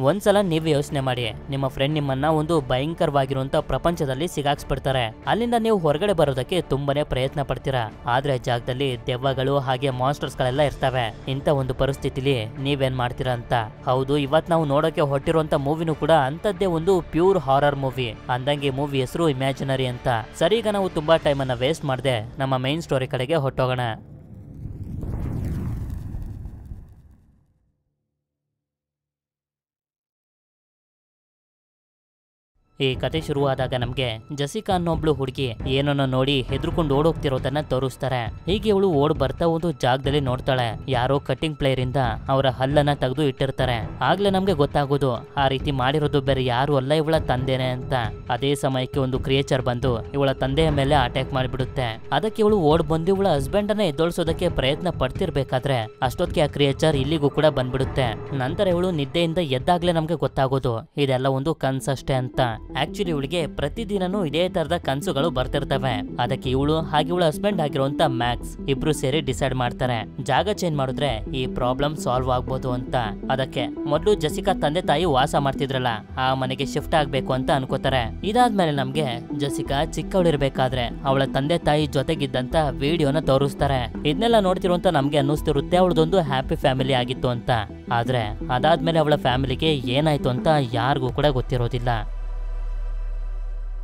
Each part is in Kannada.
ಒಂದ್ಸಲ ನೀವು ಯೋಚನೆ ಮಾಡಿ, ನಿಮ್ಮ ಫ್ರೆಂಡ್ ನಿಮ್ಮನ್ನ ಒಂದು ಭಯಂಕರವಾಗಿರುವಂತ ಪ್ರಪಂಚದಲ್ಲಿ ಸಿಗಾಕ್ಸ್ಬಿಡ್ತಾರೆ. ಅಲ್ಲಿಂದ ನೀವು ಹೊರಗಡೆ ಬರೋದಕ್ಕೆ ತುಂಬಾನೇ ಪ್ರಯತ್ನ ಪಡ್ತೀರಾ. ಆದ್ರೆ ಜಾಗದಲ್ಲಿ ದೆವ್ವಗಳು ಹಾಗೆ ಮಾನ್ಸ್ಟರ್ಸ್ ಗಳೆಲ್ಲ ಇರ್ತವೆ. ಇಂತ ಒಂದು ಪರಿಸ್ಥಿತಿಲಿ ನೀವೇನ್ ಮಾಡ್ತೀರಾ ಅಂತ. ಹೌದು, ಇವತ್ ನಾವು ನೋಡೋಕೆ ಹೊಟ್ಟಿರುವಂತ ಮೂವಿನೂ ಕೂಡ ಅಂತದ್ದೇ ಒಂದು ಪ್ಯೂರ್ ಹಾರರ್ ಮೂವಿ. ಅಂದಂಗೆ ಮೂವಿ ಹೆಸರು ಇಮ್ಯಾಜಿನರಿ ಅಂತ. ಸರಿ, ಈಗ ನಾವು ತುಂಬಾ ಟೈಮ್ ಅನ್ನ ವೇಸ್ಟ್ ಮಾಡದೆ ನಮ್ಮ ಮೈನ್ ಸ್ಟೋರಿ ಕಡೆಗೆ ಹೊಟ್ಟೋಗೋಣ. ಈ ಕತೆ ಶುರುವಾದಾಗ ನಮ್ಗೆ ಜಸಿಕಾ ಅನ್ನೊಬ್ಳು ಹುಡುಗಿ ಏನನ್ನ ನೋಡಿ ಹೆದರ್ಕೊಂಡು ಓಡೋಗ್ತಿರೋದನ್ನ ತೋರಿಸ್ತಾರೆ. ಹೀಗೆ ಇವಳು ಓಡ್ ಬರ್ತಾ ಒಂದು ಜಾಗದಲ್ಲಿ ನೋಡ್ತಾಳೆ, ಯಾರೋ ಕಟ್ಟಿಂಗ್ ಪ್ಲೇಯರ್ ಇಂದ ಅವರ ಹಲ್ಲನ್ನ ತೆಗೆದು ಇಟ್ಟಿರ್ತಾರೆ. ಆಗ್ಲೇ ನಮ್ಗೆ ಗೊತ್ತಾಗೋದು ಆ ರೀತಿ ಮಾಡಿರೋದು ಬೇರೆ ಯಾರು ಅಲ್ಲ, ಇವಳ ತಂದೆನೆ ಅಂತ. ಅದೇ ಸಮಯಕ್ಕೆ ಒಂದು ಕ್ರಿಯೇಚರ್ ಬಂದು ಇವಳ ತಂದೆಯ ಮೇಲೆ ಅಟ್ಯಾಕ್ ಮಾಡಿಬಿಡುತ್ತೆ. ಅದಕ್ಕೆ ಇವಳು ಓಡ್ ಬಂದು ಇವಳ ಹಸ್ಬೆಂಡ್ ಅನ್ನ ಎದ್ದೊಳಿಸೋದಕ್ಕೆ ಪ್ರಯತ್ನ ಪಡ್ತಿರ್ಬೇಕಾದ್ರೆ ಅಷ್ಟೊತ್ತಿಗೆ ಆ ಕ್ರಿಯೇಚರ್ ಇಲ್ಲಿಗೂ ಕೂಡ ಬಂದ್ಬಿಡುತ್ತೆ. ನಂತರ ಇವಳು ನಿದ್ದೆಯಿಂದ ಎದ್ದಾಗ್ಲೇ ನಮ್ಗೆ ಗೊತ್ತಾಗೋದು ಇದೆಲ್ಲ ಒಂದು ಕನ್ಸಷ್ಟೇ ಅಂತ. ಆಕ್ಚುಲಿ ಇವಳಿಗೆ ಪ್ರತಿದಿನನೂ ಇದೇ ತರದ ಕನ್ಸುಗಳು ಬರ್ತಿರ್ತವೆ. ಅದಕ್ಕೆ ಇವಳು ಹಾಗೆ ಇವಳ ಹಸ್ಬೆಂಡ್ ಆಗಿರುವಂತ ಮ್ಯಾಕ್ಸ್ ಇಬ್ರು ಸೇರಿ ಡಿಸೈಡ್ ಮಾಡ್ತಾರೆ, ಜಾಗ ಚೇಂಜ್ ಮಾಡಿದ್ರೆ ಈ ಪ್ರಾಬ್ಲಮ್ ಸಾಲ್ವ್ ಆಗ್ಬೋದು ಅಂತ. ಅದಕ್ಕೆ ಮೊದಲು ಜಸಿಕಾ ತಂದೆ ತಾಯಿ ವಾಸ ಮಾಡ್ತಿದ್ರಲ್ಲ ಆ ಮನೆಗೆ ಶಿಫ್ಟ್ ಆಗ್ಬೇಕು ಅಂತ ಅನ್ಕೋತಾರೆ. ಇದಾದ್ಮೇಲೆ ನಮ್ಗೆ ಜಸಿಕಾ ಚಿಕ್ಕವಳಿರ್ಬೇಕಾದ್ರೆ ಅವಳ ತಂದೆ ತಾಯಿ ಜೊತೆಗಿದ್ದಂತ ವಿಡಿಯೋನ ತೋರಿಸ್ತಾರೆ. ಇದನ್ನೆಲ್ಲ ನೋಡ್ತಿರುವಂತ ನಮ್ಗೆ ಅನ್ನಿಸ್ತಿರುತ್ತೆ ಅವಳದೊಂದು ಹ್ಯಾಪಿ ಫ್ಯಾಮಿಲಿ ಆಗಿತ್ತು ಅಂತ. ಆದ್ರೆ ಅದಾದ್ಮೇಲೆ ಅವಳ ಫ್ಯಾಮಿಲಿಗೆ ಏನಾಯ್ತು ಅಂತ ಯಾರಿಗೂ ಕೂಡ ಗೊತ್ತಿರೋದಿಲ್ಲ.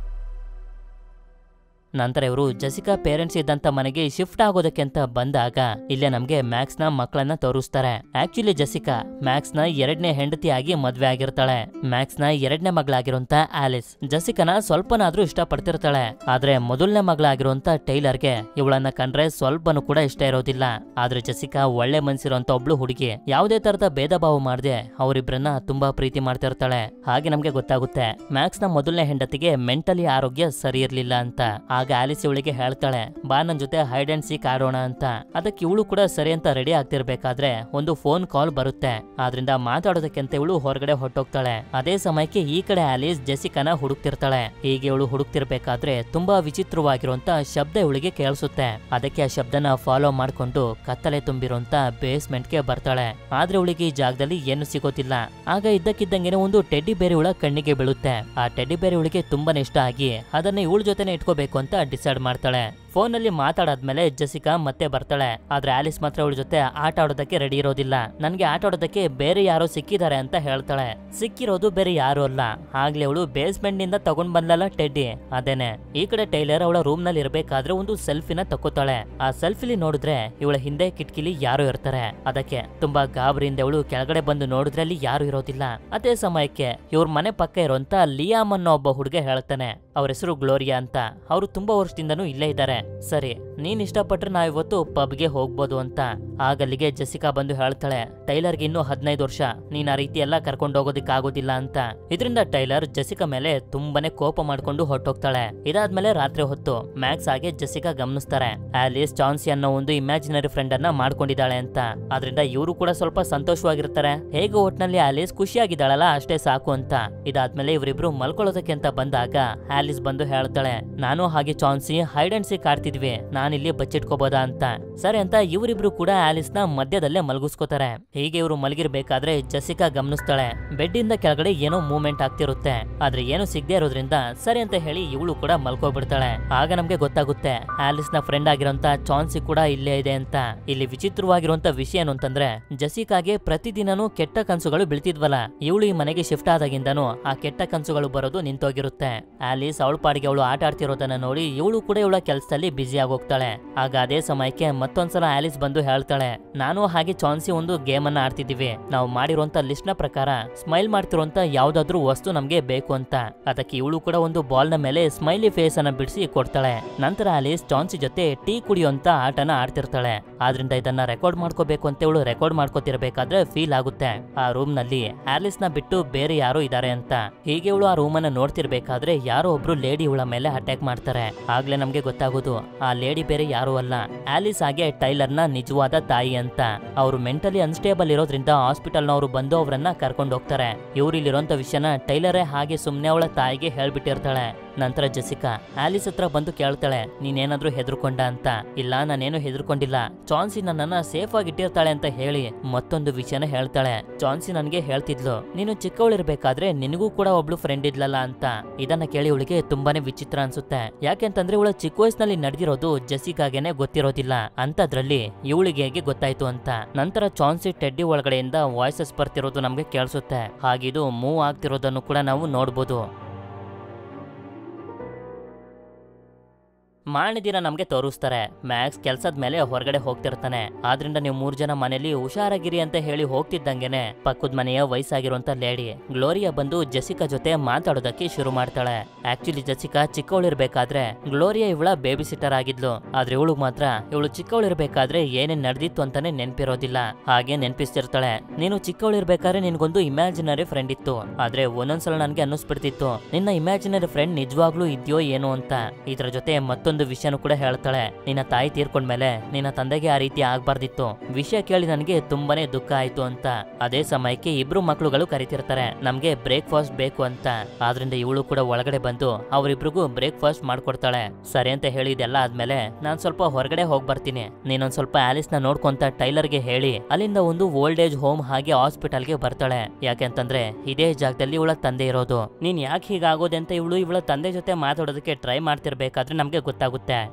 ನಂತರ ಇವರು ಜಸಿಕಾ ಪೇರೆಂಟ್ಸ್ ಇದ್ದಂತ ಮನೆಗೆ ಶಿಫ್ಟ್ ಆಗೋದಕ್ಕೆ ಅಂತ ಬಂದಾಗ ಇಲ್ಲೇ ನಮ್ಗೆ ಮ್ಯಾಕ್ಸ್ ನ ಮಕ್ಕಳನ್ನ ತೋರಿಸ್ತಾರೆ. ಆಕ್ಚುಲಿ ಜಸಿಕಾ ಮ್ಯಾಕ್ಸ್ ನ ಎರಡನೇ ಹೆಂಡತಿಯಾಗಿ ಮದ್ವೆ ಆಗಿರ್ತಾಳೆ. ಮ್ಯಾಕ್ಸ್ ನ ಎರಡನೇ ಮಗಳಾಗಿರುವಂತ ಆಲಿಸ್ ಜಸಿಕಾನ ಸ್ವಲ್ಪನಾದ್ರೂ ಇಷ್ಟ ಪಡ್ತಿರ್ತಾಳೆ. ಆದ್ರೆ ಮೊದಲನೇ ಮಗಳಾಗಿರುವಂತ ಟೈಲರ್ಗೆ ಇವಳನ್ನ ಕಂಡ್ರೆ ಸ್ವಲ್ಪನೂ ಕೂಡ ಇಷ್ಟ ಇರೋದಿಲ್ಲ. ಆದ್ರೆ ಜಸಿಕಾ ಒಳ್ಳೆ ಮನ್ಸಿರುವಂತ ಒಬ್ಳು ಹುಡುಗಿ, ಯಾವುದೇ ತರದ ಭೇದ ಭಾವ ಮಾಡದೆ ಅವರಿಬ್ರನ್ನ ತುಂಬಾ ಪ್ರೀತಿ ಮಾಡ್ತಿರ್ತಾಳೆ. ಹಾಗೆ ನಮ್ಗೆ ಗೊತ್ತಾಗುತ್ತೆ ಮ್ಯಾಕ್ಸ್ ನ ಮೊದಲನೇ ಹೆಂಡತಿಗೆ ಮೆಂಟಲಿ ಆರೋಗ್ಯ ಸರಿ ಇರ್ಲಿಲ್ಲ ಅಂತ. ಆಗ ಆಲಿಸ್ ಇವಳಿಗೆ ಹೇಳ್ತಾಳೆ, ಬಾ ನನ್ ಜೊತೆ ಹೈಡ್ ಅಂಡ್ ಸೀಕ್ ಆಡೋಣ ಅಂತ. ಅದಕ್ಕೆ ಇವಳು ಕೂಡ ಸರಿ ಅಂತ ರೆಡಿ ಆಗ್ತಿರ್ಬೇಕಾದ್ರೆ ಒಂದು ಫೋನ್ ಕಾಲ್ ಬರುತ್ತೆ. ಆದ್ರಿಂದ ಮಾತಾಡೋದಕ್ಕೆ ಅಂತ ಇವಳು ಹೊರಗಡೆ ಹೊಟ್ಟೋಗ್ತಾಳೆ. ಅದೇ ಸಮಯಕ್ಕೆ ಈ ಕಡೆ ಆಲಿಸ್ ಜೆಸಿಕಾನ ಹುಡುಕ್ತಿರ್ತಾಳೆ. ಹೀಗೆ ಇವಳು ಹುಡುಕ್ತಿರ್ಬೇಕಾದ್ರೆ ತುಂಬಾ ವಿಚಿತ್ರವಾಗಿರುವಂತ ಶಬ್ದ ಇವಳಿಗೆ ಕೇಳಿಸುತ್ತೆ. ಅದಕ್ಕೆ ಆ ಶಬ್ದನ ಫಾಲೋ ಮಾಡ್ಕೊಂಡು ಕತ್ತಲೆ ತುಂಬಿರುವಂತ ಬೇಸ್ಮೆಂಟ್ ಗೆ ಬರ್ತಾಳೆ. ಆದ್ರೆ ಇವಳಿಗೆ ಈ ಜಾಗದಲ್ಲಿ ಏನು ಸಿಗೋದಿಲ್ಲ. ಆಗ ಇದ್ದಕ್ಕಿದ್ದಂಗೆನೆ ಒಂದು ಟೆಡ್ಡಿ ಬೇರೆ ಇವಳ ಕಣ್ಣಿಗೆ ಬೀಳುತ್ತೆ. ಆ ಟೆಡ್ಡಿ ಬೇರೆ ಇವಳಿಗೆ ತುಂಬಾ ಇಷ್ಟ ಆಗಿ ಅದನ್ನ ಇವಳ ಜೊತೆನೆ ಇಟ್ಕೋಬೇಕು ಅಂತ ಡಿಸೈಡ್ ಮಾಡ್ತಾಳೆ. ಫೋನ್ ಅಲ್ಲಿ ಮಾತಾಡಾದ್ಮೇಲೆ ಜಸಿಕಾ ಮತ್ತೆ ಬರ್ತಾಳೆ. ಆದ್ರೆ ಆಲಿಸ್ ಮಾತ್ರ ಅವಳ ಜೊತೆ ಆಟ ಆಡೋದಕ್ಕೆ ರೆಡಿ ಇರೋದಿಲ್ಲ. ನನ್ಗೆ ಆಟ ಆಡೋದಕ್ಕೆ ಬೇರೆ ಯಾರೋ ಸಿಕ್ಕಿದ್ದಾರೆ ಅಂತ ಹೇಳ್ತಾಳೆ. ಸಿಕ್ಕಿರೋದು ಬೇರೆ ಯಾರು ಅಲ್ಲ, ಆಗ್ಲೇ ಅವಳು ಬೇಸ್ಮೆಂಟ್ ನಿಂದ ತಗೊಂಡ್ ಬಂದಲ್ಲ ಟೆಡ್ಡಿ, ಅದೇನೆ. ಈ ಕಡೆ ಟೈಲರ್ ಅವಳ ರೂಮ್ ನಲ್ಲಿ ಇರ್ಬೇಕಾದ್ರೆ ಒಂದು ಸೆಲ್ಫಿನ ತಕ್ಕೋತಾಳೆ. ಆ ಸೆಲ್ಫಿಲಿ ನೋಡಿದ್ರೆ ಇವಳ ಹಿಂದೆ ಕಿಟಕಿಲಿ ಯಾರು ಇರ್ತಾರೆ. ಅದಕ್ಕೆ ತುಂಬಾ ಗಾಬರಿಯಿಂದ ಅವಳು ಕೆಳಗಡೆ ಬಂದು ನೋಡಿದ್ರೆ ಅಲ್ಲಿ ಯಾರು ಇರೋದಿಲ್ಲ. ಅದೇ ಸಮಯಕ್ಕೆ ಇವ್ರ ಮನೆ ಪಕ್ಕ ಇರುವಂತ ಲಿಯಾಮ್ ಅನ್ನೋ ಒಬ್ಬ ಹುಡುಗ ಹೇಳ್ತಾನೆ, ಅವ್ರ ಹೆಸರು ಗ್ಲೋರಿಯಾ ಅಂತ. ಅವರು ತುಂಬಾ ವರ್ಷದಿಂದನೂ ಇಲ್ಲೇ ಇದ್ದಾರೆ. ಸರಿ, ನೀನ್ ಇಷ್ಟಪಟ್ರೆ ನಾವಿವತ್ತು ಪಬ್ಗೆ ಹೋಗ್ಬೋದು ಅಂತ. ಆಗಲ್ಲಿಗೆ ಜಸಿಕಾ ಬಂದು ಹೇಳ್ತಾಳೆ, ಟೈಲರ್ಗೆ ಇನ್ನೂ 15 ವರ್ಷ, ನೀನ್ ಆ ರೀತಿ ಎಲ್ಲ ಕರ್ಕೊಂಡು ಹೋಗೋದಿಕ್ ಆಗೋದಿಲ್ಲ ಅಂತ. ಇದರಿಂದ ಟೈಲರ್ ಜಸಿಕಾ ಮೇಲೆ ತುಂಬಾನೇ ಕೋಪ ಮಾಡ್ಕೊಂಡು ಹೊಟ್ಟೋಗ್ತಾಳೆ. ಇದಾದ್ಮೇಲೆ ರಾತ್ರಿ ಹೊತ್ತು ಮ್ಯಾಕ್ಸ್ ಹಾಗೆ ಜಸಿಕಾ ಗಮನಿಸ್ತಾರೆ, ಆಲಿಸ್ ಚಾನ್ಸಿ ಅನ್ನೋ ಒಂದು ಇಮ್ಯಾಜಿನರಿ ಫ್ರೆಂಡ್ ಅನ್ನ ಮಾಡ್ಕೊಂಡಿದ್ದಾಳೆ ಅಂತ. ಆದ್ರಿಂದ ಇವರು ಕೂಡ ಸ್ವಲ್ಪ ಸಂತೋಷವಾಗಿರ್ತಾರೆ. ಹೇಗೆ ಒಟ್ನಲ್ಲಿ ಆಲಿಸ್ ಖುಷಿಯಾಗಿದ್ದಾಳಲ್ಲ ಅಷ್ಟೇ ಸಾಕು ಅಂತ. ಇದಾದ್ಮೇಲೆ ಇವರಿಬ್ರು ಮಲ್ಕೊಳ್ಳೋದಕ್ಕೆ ಅಂತ ಬಂದಾಗ ಆಲಿಸ್ ಬಂದು ಹೇಳ್ತಾಳೆ, ನಾನು ಹಾಗೆ ಚಾನ್ಸಿ ಹೈಡ್ ಅಂಡ್ ಸೀಕ್ ಆಡ್ತಿದ್ವಿ, ನಾನಿಲ್ಲಿ ಬಚ್ಚಿಟ್ಕೋಬೋದಾ ಅಂತ. ಸರಿ ಅಂತ ಇವರಿಬ್ರು ಕೂಡ ಆಲಿಸ್ ನ ಮಧ್ಯದಲ್ಲೇ ಮಲಗಿಸ್ಕೋತಾರೆ. ಹೀಗೆ ಇವರು ಮಲಗಿರ್ಬೇಕಾದ್ರೆ ಜಸಿಕಾ ಗಮನಿಸ್ತಾಳೆ, ಬೆಡ್ ಇಂದ ಕೆಳಗಡೆ ಏನೋ ಮೂವ್ಮೆಂಟ್ ಆಗ್ತಿರುತ್ತೆ. ಆದ್ರೆ ಏನು ಸಿಗದೆ ಇರೋದ್ರಿಂದ ಸರಿ ಅಂತ ಹೇಳಿ ಇವಳು ಕೂಡ ಮಲ್ಕೋಬಿಡ್ತಾಳೆ. ಆಗ ನಮ್ಗೆ ಗೊತ್ತಾಗುತ್ತೆ ಆಲಿಸ್ ನ ಫ್ರೆಂಡ್ ಆಗಿರೋಂತ ಚಾನ್ಸಿ ಕೂಡ ಇಲ್ಲೇ ಇದೆ ಅಂತ. ಇಲ್ಲಿ ವಿಚಿತ್ರವಾಗಿರುವಂತ ವಿಷಯ ಏನು ಅಂತಂದ್ರೆ, ಜಸಿಕಾಗೆ ಪ್ರತಿದಿನನೂ ಕೆಟ್ಟ ಕನ್ಸುಗಳು ಬೀಳ್ತಿದ್ವಲ್ಲ, ಇವಳು ಈ ಮನೆಗೆ ಶಿಫ್ಟ್ ಆದಾಗಿಂದನೂ ಆ ಕೆಟ್ಟ ಕನ್ಸುಗಳು ಬರೋದು ನಿಂತೋಗಿರುತ್ತೆ. ಆಲಿಸ್ ಅವಳ ಪಾಡಿಗೆ ಅವಳು ಆಟ ಆಡ್ತಿರೋದನ್ನ ನೋಡಿ ಇವಳು ಕೂಡ ಇವಳ ಕೆಲಸದಲ್ಲಿ ಬಿಸಿ ಆಗೋಗ್ತಾಳೆ. ಆಗ ಅದೇ ಸಮಯಕ್ಕೆ ಮತ್ತೊಂದ್ಸಲ ಆಲಿಸ್ ಬಂದು ಹೇಳ್ತಾಳೆ, ನಾನು ಹಾಗೆ ಚಾನ್ಸಿ ಒಂದು ಗೇಮ್ ಅನ್ನ ಆಡ್ತಿದೀವಿ, ನಾವು ಮಾಡಿರುವಂತ ಲಿಸ್ಟ್ ನ ಪ್ರಕಾರ ಸ್ಮೈಲ್ ಮಾಡ್ತಿರುವಂತ ಯಾವ್ದಾದ್ರು ವಸ್ತು ನಮ್ಗೆ ಬೇಕು ಅಂತ. ಅದಕ್ಕೆ ಇವಳು ಕೂಡ ಒಂದು ಬಾಲ್ ನ ಮೇಲೆ ಸ್ಮೈಲಿ ಫೇಸ್ ಅನ್ನ ಬಿಡಿಸಿ ಕೊಡ್ತಾಳೆ. ನಂತರ ಆಲಿಸ್ ಚಾನ್ಸಿ ಜೊತೆ ಟೀ ಕುಡಿಯುವಂತ ಆಟನ ಆಡ್ತಿರ್ತಾಳೆ. ಆದ್ರಿಂದ ಇದನ್ನ ರೆಕಾರ್ಡ್ ಮಾಡ್ಕೋಬೇಕು ಅಂತ ಇವಳು ರೆಕಾರ್ಡ್ ಮಾಡ್ಕೋತಿರ್ಬೇಕಾದ್ರೆ ಫೀಲ್ ಆಗುತ್ತೆ ಆ ರೂಮ್ ನಲ್ಲಿ ಆಲಿಸ್ ನ ಬಿಟ್ಟು ಬೇರೆ ಯಾರೋ ಇದಾರೆ ಅಂತ. ಹೀಗೆ ಇವಳು ಆ ರೂಮ್ ಅನ್ನ ನೋಡ್ತಿರ್ಬೇಕಾದ್ರೆ ಯಾರೋ ಒಬ್ರು ಲೇಡಿ ಇವಳ ಮೇಲೆ ಅಟ್ಯಾಕ್ ಮಾಡ್ತಾರೆ. ಆಗ್ಲೇ ನಮ್ಗೆ ಗೊತ್ತಾಗೋದು ಆ ಲೇಡಿ ಬೇರೆ ಯಾರು ಅಲ್ಲ, ಆಲಿಸ್ ಹಾಗೆ ಟೈಲರ್ ನ ನಿಜವಾದ ತಾಯಿ ಅಂತ. ಅವರು ಮೆಂಟಲಿ ಅನ್ಸ್ಟೇಬಲ್ ಇರೋದ್ರಿಂದ ಹಾಸ್ಪಿಟಲ್ ನವರು ಬಂದು ಅವರನ್ನ ಕರ್ಕೊಂಡು ಹೋಗ್ತಾರೆ. ಇವ್ರು ಇಲ್ಲಿರುವಂತ ವಿಷಯನ ಟೈಲರೇ ಹಾಗೆ ಸುಮ್ನೆ ಅವಳ ತಾಯಿಗೆ ಹೇಳ್ಬಿಟ್ಟಿರ್ತಾಳೆ. ನಂತರ ಜೆಸಿಕಾ ಆಲಿಸ್ ಹತ್ರ ಬಂದು ಕೇಳ್ತಾಳೆ, ನೀನೇನಾದ್ರೂ ಹೆದರ್ಕೊಂಡ ಅಂತ. ಇಲ್ಲ, ನಾನೇನು ಹೆದರ್ಕೊಂಡಿಲ್ಲ, ಚಾನ್ಸಿ ನನ್ನನ್ನ ಸೇಫ್ ಆಗಿ ಇಟ್ಟಿರ್ತಾಳೆ ಅಂತ ಹೇಳಿ ಮತ್ತೊಂದು ವಿಷಯನ ಹೇಳ್ತಾಳೆ. ಚಾನ್ಸಿ ನನ್ಗೆ ಹೇಳ್ತಿದ್ಲು, ನೀನು ಚಿಕ್ಕವಳಿರ್ಬೇಕಾದ್ರೆ ನಿನಗೂ ಕೂಡ ಒಬ್ಳು ಫ್ರೆಂಡ್ ಇದ್ಲಲ್ಲ ಅಂತ. ಇದನ್ನ ಕೇಳಿ ಇವಳಿಗೆ ತುಂಬಾನೇ ವಿಚಿತ್ರ ಅನ್ಸುತ್ತೆ. ಯಾಕೆಂತಂದ್ರೆ ಇವಳ ಚಿಕ್ಕ ವಯಸ್ಸಿನಲ್ಲಿ ನಡೆದಿರೋದು ಜೆಸಿಕಾಗೆನೆ ಗೊತ್ತಿರೋದಿಲ್ಲ, ಅಂತದ್ರಲ್ಲಿ ಇವಳಿಗೆ ಹೇಗೆ ಗೊತ್ತಾಯ್ತು ಅಂತ. ನಂತರ ಚಾನ್ಸಿ ಟೆಡ್ಡಿ ಒಳಗಡೆಯಿಂದ ವಾಯ್ಸಸ್ ಬರ್ತಿರೋದು ನಮ್ಗೆ ಕೇಳಿಸುತ್ತೆ. ಹಾಗಿದು ಮೂವ್ ಆಗ್ತಿರೋದನ್ನು ಕೂಡ ನಾವು ನೋಡ್ಬೋದು. ಮಾರನೇ ದಿನ ನಮ್ಗೆ ತೋರಿಸ್ತಾರೆ. ಮ್ಯಾಕ್ಸ್ ಕೆಲ್ಸದ ಮೇಲೆ ಹೊರಗಡೆ ಹೋಗ್ತಿರ್ತಾನೆ. ಆದ್ರಿಂದ ನೀವು 3 ಜನ ಮನೇಲಿ ಹುಷಾರಾಗಿರಿ ಅಂತ ಹೇಳಿ ಹೋಗ್ತಿದ್ದಂಗೆನೆ ಪಕ್ಕದ ಮನೆಯ ವಯಸ್ಸಾಗಿರುವಂತ ಲೇಡಿ ಗ್ಲೋರಿಯಾ ಬಂದು ಜೆಸಿಕಾ ಜೊತೆ ಮಾತಾಡೋದಕ್ಕೆ ಶುರು ಮಾಡ್ತಾಳೆ. ಆಕ್ಚುಲಿ ಜೆಸಿಕಾ ಚಿಕ್ಕವಳಿರ್ಬೇಕಾದ್ರೆ ಗ್ಲೋರಿಯಾ ಇವಳ ಬೇಬಿ ಸಿಟ್ಟರ್ ಆಗಿದ್ಲು. ಆದ್ರೆ ಇವಳು ಮಾತ್ರ ಇವಳು ಚಿಕ್ಕವಳಿರ್ಬೇಕಾದ್ರೆ ಏನೇನ್ ನಡೆದಿತ್ತು ಅಂತಾನೆ ನೆನ್ಪಿರೋದಿಲ್ಲ. ಹಾಗೆ ನೆನ್ಪಿಸ್ತಿರ್ತಾಳೆ, ನೀನು ಚಿಕ್ಕವಳಿರ್ಬೇಕಾದ್ರೆ ನಿನ್ಗೊಂದು ಇಮ್ಯಾಜಿನರಿ ಫ್ರೆಂಡ್ ಇತ್ತು, ಆದ್ರೆ ಒಂದೊಂದ್ಸಲ ನನ್ಗೆ ಅನ್ನಿಸ್ಬಿಡ್ತಿತ್ತು ನಿನ್ನ ಇಮ್ಯಾಜಿನರಿ ಫ್ರೆಂಡ್ ನಿಜವಾಗ್ಲೂ ಇದ್ಯೋ ಏನೋ ಅಂತ. ಇದ್ರ ಜೊತೆ ಮತ್ತೊಂದು ವಿಷಯನೂ ಕೂಡ ಹೇಳ್ತಾಳೆ, ನಿನ್ನ ತಾಯಿ ತೀರ್ಕೊಂಡ್ಮೇಲೆ ನಿನ್ನ ತಂದೆಗೆ ಆ ರೀತಿ ಆಗ್ಬಾರ್ದಿತ್ತು. ವಿಷಯ ಕೇಳಿ ನನಗೆ ತುಂಬಾನೇ ದುಃಖ ಆಯ್ತು ಅಂತ. ಅದೇ ಸಮಯಕ್ಕೆ ಇಬ್ರು ಮಕ್ಳುಗಳು ಕರಿತಿರ್ತಾರೆ, ನಮ್ಗೆ ಬ್ರೇಕ್ಫಾಸ್ಟ್ ಬೇಕು ಅಂತ. ಆದ್ರಿಂದ ಇವಳು ಕೂಡ ಒಳಗಡೆ ಬಂದು ಅವರಿಬ್ರಿಗೂ ಬ್ರೇಕ್ಫಾಸ್ಟ್ ಮಾಡ್ಕೊಡ್ತಾಳೆ. ಸರಿ ಅಂತ ಹೇಳಿದೆಲ್ಲ ಆದ್ಮೇಲೆ ನಾನ್ ಸ್ವಲ್ಪ ಹೊರಗಡೆ ಹೋಗ್ ಬರ್ತೀನಿ, ನೀನೊಂದ್ ಸ್ವಲ್ಪ ಆಲಿಸ್ ನ ನೋಡ್ಕೊಂತ ಟೈಲರ್ಗೆ ಹೇಳಿ ಅಲ್ಲಿಂದ ಒಂದು ಓಲ್ಡ್ ಏಜ್ ಹೋಮ್ ಹಾಗೆ ಹಾಸ್ಪಿಟಲ್ಗೆ ಬರ್ತಾಳೆ. ಯಾಕೆಂತಂದ್ರೆ ಇದೇ ಜಾಗದಲ್ಲಿ ಇವಳ ತಂದೆ ಇರೋದು. ನೀನ್ ಯಾಕೆ ಹೀಗಾಗೋದೆ ಅಂತ ಇವಳ ತಂದೆ ಜೊತೆ ಮಾತಾಡೋದಕ್ಕೆ ಟ್ರೈ ಮಾಡ್ತಿರ್ಬೇಕಾದ್ರೆ ನಮ್ಗೆ ಗೊತ್ತಾಗುತ್ತೆ